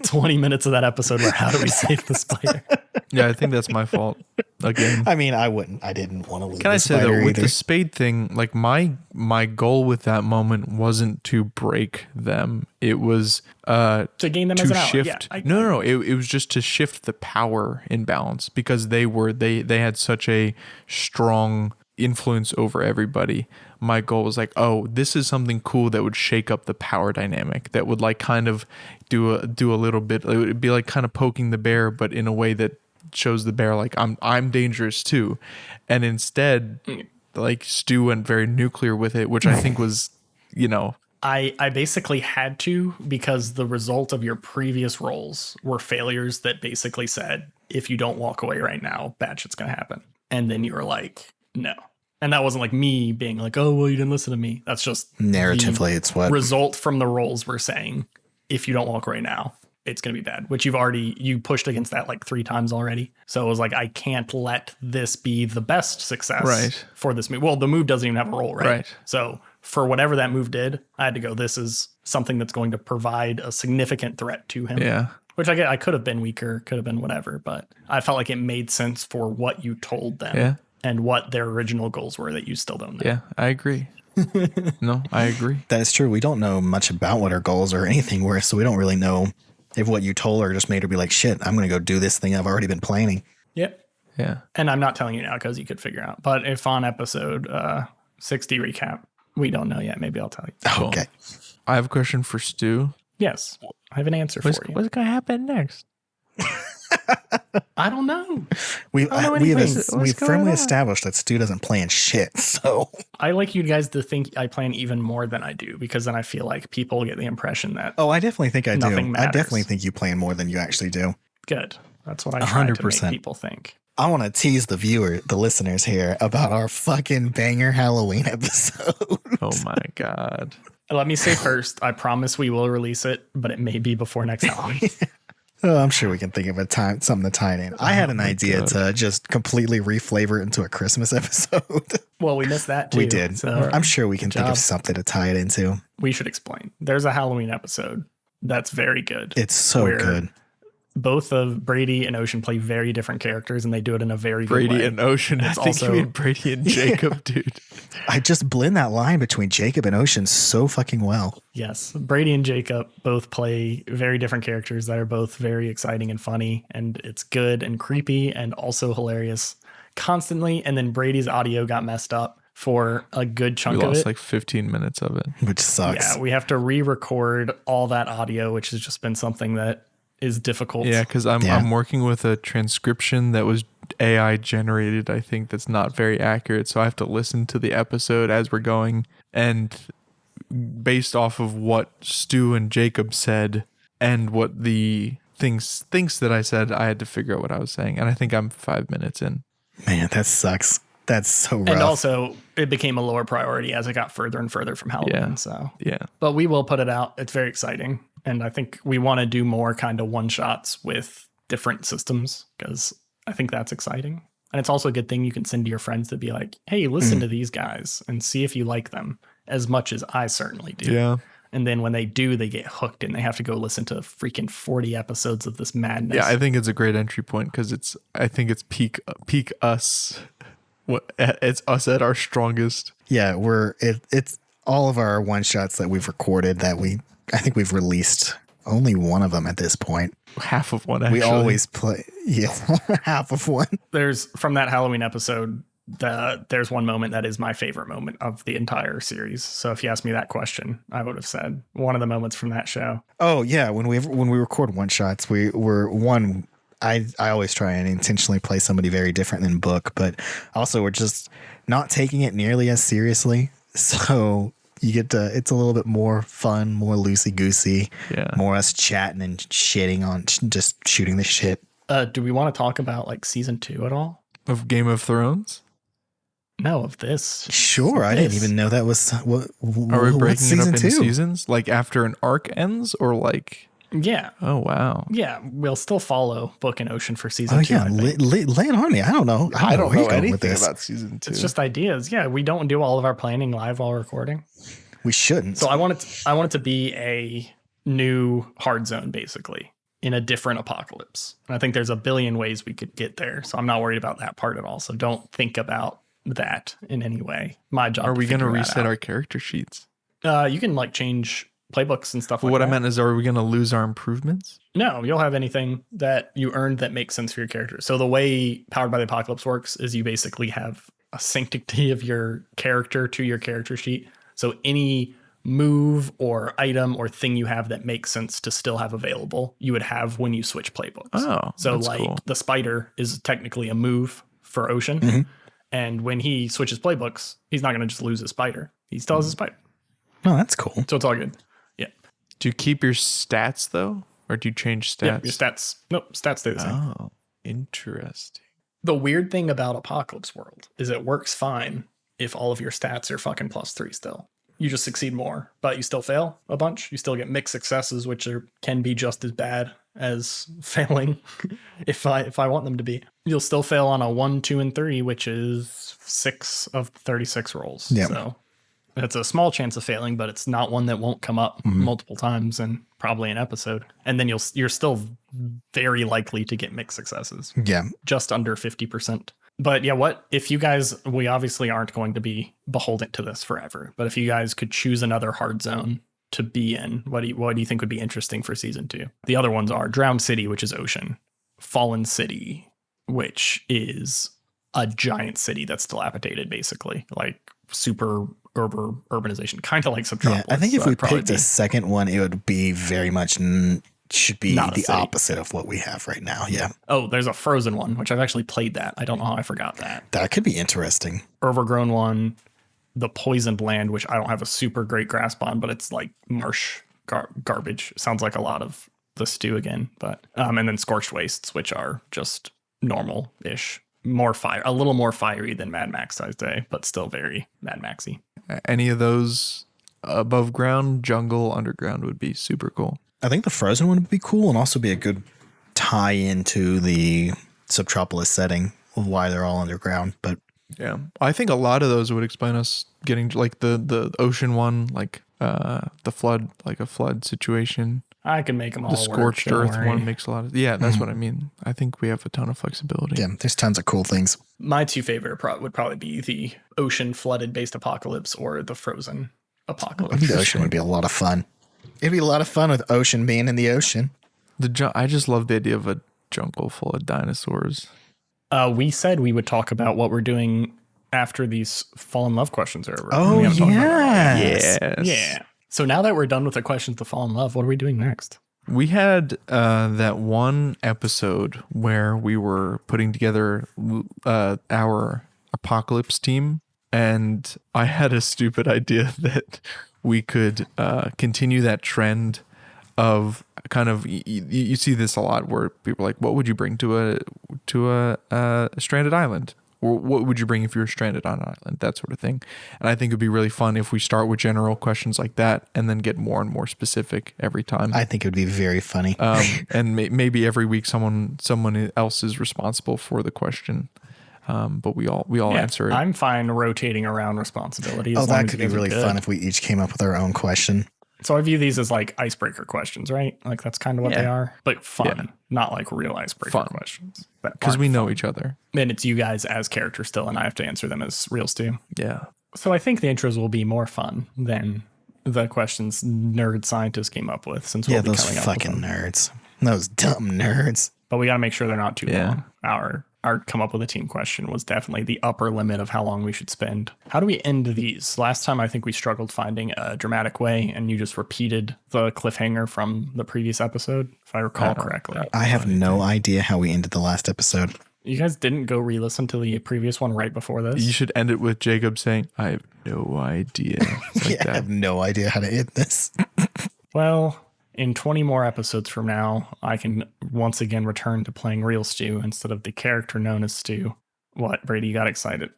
20 minutes of that episode were, how do we save the spider? Yeah, I think that's my fault. Again. I mean, I didn't want to leave Can the I say spider that with either. the spade thing, like my goal with that moment wasn't to break them. It was To gain them as an ally. shift. Yeah, No. It was just to shift the power imbalance because they had such a strong influence over everybody. My goal was like, oh, this is something cool that would shake up the power dynamic. That would like kind of do a little bit. It would be like kind of poking the bear, but in a way that shows the bear like I'm dangerous too. And instead, like Stu went very nuclear with it, which I think was, I basically had to, because the result of your previous rolls were failures that basically said, if you don't walk away right now, bad shit's going to happen. And then you were like, no. And that wasn't like me being like, oh, well, you didn't listen to me. That's just Narratively, it's what result from the rolls were saying, if you don't walk away now, it's going to be bad, which you pushed against that like 3 times already. So it was like, I can't let this be the best success for this move. Well, the move doesn't even have a roll, right? So for whatever that move did, I had to go, this is something that's going to provide a significant threat to him. Yeah. Which I could have been weaker, could have been whatever, but I felt like it made sense for what you told them and what their original goals were that you still don't know. Yeah, I agree. No, I agree. That is true. We don't know much about what her goals or anything were, so we don't really know if what you told her just made her be like, shit, I'm going to go do this thing I've already been planning. Yep. Yeah. And I'm not telling you now because you could figure out. But if on episode 60 recap, we don't know yet, maybe I'll tell you. Oh, okay. I have a question for Stu. Yes. I have an answer for you. What's going to happen next? I don't know. We've What's firmly going on? established that Stu doesn't plan shit. So I like you guys to think I plan even more than I do, because then I feel like people get the impression that I definitely think I do. Nothing I matters. definitely think you plan more than you actually do. good. That's what I try to 100%. make people think. I want to tease the listeners here about our fucking banger Halloween episode. Oh my God. Let me say first, I promise we will release it, but it may be before next Halloween. I'm sure we can think of something to tie it in. I had an idea to just completely reflavor it into a Christmas episode. Well, we missed that too. We did. So I'm sure we can think job. of something to tie it into. we should explain. There's a Halloween episode that's very good. It's so where good. Both of Brady and Ocean play very different characters, and they do it in a very good way. Brady and Ocean. It's I think also- you mean Brady and Jacob, dude. I just blend that line between Jacob and Ocean so fucking well. Yes, Brady and Jacob both play very different characters that are both very exciting and funny, and it's good and creepy and also hilarious constantly. And then Brady's audio got messed up for a good We chunk of lost it. like 15 minutes of it. Which sucks. Yeah, we have to re-record all that audio, which has just been something that is difficult. Yeah, because I'm working with a transcription that was AI generated, I think, that's not very accurate. So I have to listen to the episode as we're going. And based off of what Stu and Jacob said and what the things that I said, I had to figure out what I was saying. And I think I'm 5 minutes in. Man, that sucks. That's so rough. And also, it became a lower priority as it got further and further from Halloween. Yeah. So, Yeah. but we will put it out. It's very exciting. And I think we want to do more kind of one shots with different systems, because I think that's exciting. And it's also a good thing you can send to your friends to be like, hey, listen to these guys and see if you like them as much as I certainly do. Yeah. And then when they do, they get hooked and they have to go listen to freaking 40 episodes of this madness. Yeah, I think it's a great entry point because I think it's peak us. It's us at our strongest. Yeah, it's all of our one shots that we've recorded that I think we've released only one of them at this point. Half of one, actually. We always play, half of one. There's from that Halloween episode, there's one moment that is my favorite moment of the entire series. So if you asked me that question, I would have said one of the moments from that show. Oh yeah, when we record one shots, I always try and intentionally play somebody very different than book, but also we're just not taking it nearly as seriously. So you get to, it's a little bit more fun, more loosey goosey, more us chatting and shitting on just shooting the shit. Do we want to talk about like season 2 at all? Of Game of Thrones? No, of this. Sure, I didn't even know that was what. Are we breaking it up season into two? seasons? Like after an arc ends, or like Yeah. Oh, wow. Yeah, we'll still follow Book and Ocean for season 2. yeah, I think. lay it on me. I don't know. I don't know where you're going with this. about season 2. It's just ideas. Yeah, we don't do all of our planning live while recording. We shouldn't. So I want it to be a new hard zone, basically, in a different apocalypse. And I think there's a billion ways we could get there. So I'm not worried about that part at all. So don't think about that in any way. My job. Are we going to figure that reset out. our character sheets? You can like change playbooks and stuff But like what that. I meant is, are we going to lose our improvements? No, you'll have anything that you earned that makes sense for your character. So the way Powered by the Apocalypse works is you basically have a sanctity of your character to your character sheet. So any move or item or thing you have that makes sense to still have available, you would have when you switch playbooks. Oh, so that's like cool. the spider is technically a move for Ocean. And when he switches playbooks, he's not going to just lose his spider. He still has a spider. Oh, that's cool. So it's all good. Yeah. Do you keep your stats, though? Or do you change stats? Yeah, your stats. Nope, stats stay the same. Oh, interesting. The weird thing about Apocalypse World is it works fine if all of your stats are fucking +3 still. You just succeed more, but you still fail a bunch. You still get mixed successes, which can be just as bad as failing if I want them to be. You'll still fail on a 1, 2, and 3, which is 6 of 36 rolls. Yep. So it's a small chance of failing, but it's not one that won't come up multiple times and probably an episode. And then you're still very likely to get mixed successes. Yeah. Just under 50%. But yeah, if you guys, we obviously aren't going to be beholden to this forever, but if you guys could choose another hard zone to be in, what do you think would be interesting for season 2? The other ones are Drowned City, which is Ocean, Fallen City, which is a giant city that's dilapidated, basically, like super urbanization, kind of like Subtropolis. Yeah, I think if So we it'd probably picked a second one, it would be very much should be Not a the city. opposite of what we have right now. Yeah, Oh, there's a Frozen one, which I've actually played that. I don't know how I forgot that. that could be interesting. Overgrown one, the Poisoned Land, which I don't have a super great grasp on, but it's like marsh garbage. Sounds like a lot of the stew again, but and then Scorched Wastes, which are just normal-ish, a little more fiery than Mad Max Size Day, but still very Mad Maxy. Any of those above ground, jungle, underground would be super cool. I think the Frozen one would be cool and also be a good tie into the Subtropolis setting of why they're all underground. But Yeah, I think a lot of those would explain us getting like the ocean one, like the flood, like a flood situation. I can make them all The work, scorched don't earth worry. one makes a lot of that's what I mean. I think we have a ton of flexibility. yeah, there's tons of cool things. My two favorite would probably be the ocean flooded based apocalypse or the frozen apocalypse. The ocean would be a lot of fun. It'd be a lot of fun with Ocean being in the ocean. I just love the idea of a jungle full of dinosaurs. We said we would talk about what we're doing after these fall in love questions are over. Oh, We haven't talked about that yes. yet. Yeah. So now that we're done with the questions to fall in love, what are we doing next? We had that one episode where we were putting together our apocalypse team, and I had a stupid idea that we could continue that trend of kind of you see this a lot where people are like, what would you bring to a stranded island? Or what would you bring if you were stranded on an island? That sort of thing. And I think it'd be really fun if we start with general questions like that and then get more and more specific every time. I think it would be very funny. And maybe every week someone else is responsible for the question. But we all answer it. I'm fine rotating around responsibility. Oh, as long that as could you be guys are really good. fun if we each came up with our own question. So I view these as like icebreaker questions, right? Like that's kind of what they Yeah. are, but fun, Yeah. not like real icebreaker Fun. questions. Because we know each other. And it's you guys as characters still, and I have to answer them as real Stu. Yeah. So I think the intros will be more fun than the questions nerd scientists came up with, since we'll Yeah, be those coming up fucking with them. nerds. Those dumb nerds. But we got to make sure they're not too Yeah. long. Our come up with a team question was definitely the upper limit of how long we should spend. How do we end these? Last time I think we struggled finding a dramatic way, and you just repeated the cliffhanger from the previous episode, if I recall correctly. I have no idea how we ended the last episode. You guys didn't go re-listen to the previous one right before this? You should end it with Jacob saying, I have no idea. Like Yeah, I that. have no idea how to end this. Well, in 20 more episodes from now, I can once again return to playing real Stu instead of the character known as Stu. What, Brady, you got excited?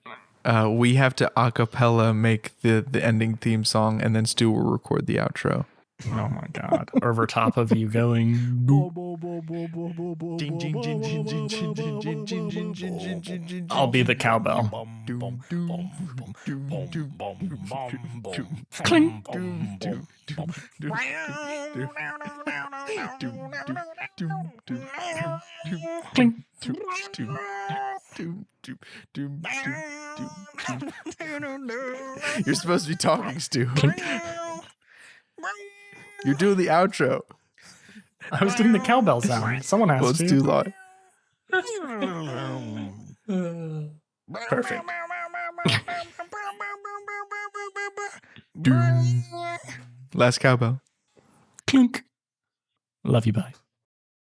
We have to a cappella make the ending theme song, and then Stu will record the outro. Oh my god. Over top of you going. I'll be the cowbell. Cling. Cling. You're supposed to be talking, Stu. You're doing the outro. I was doing the cowbell sound. Someone has Well, to. it's too long. Perfect. Last cowbell. Clink. Love you, bye.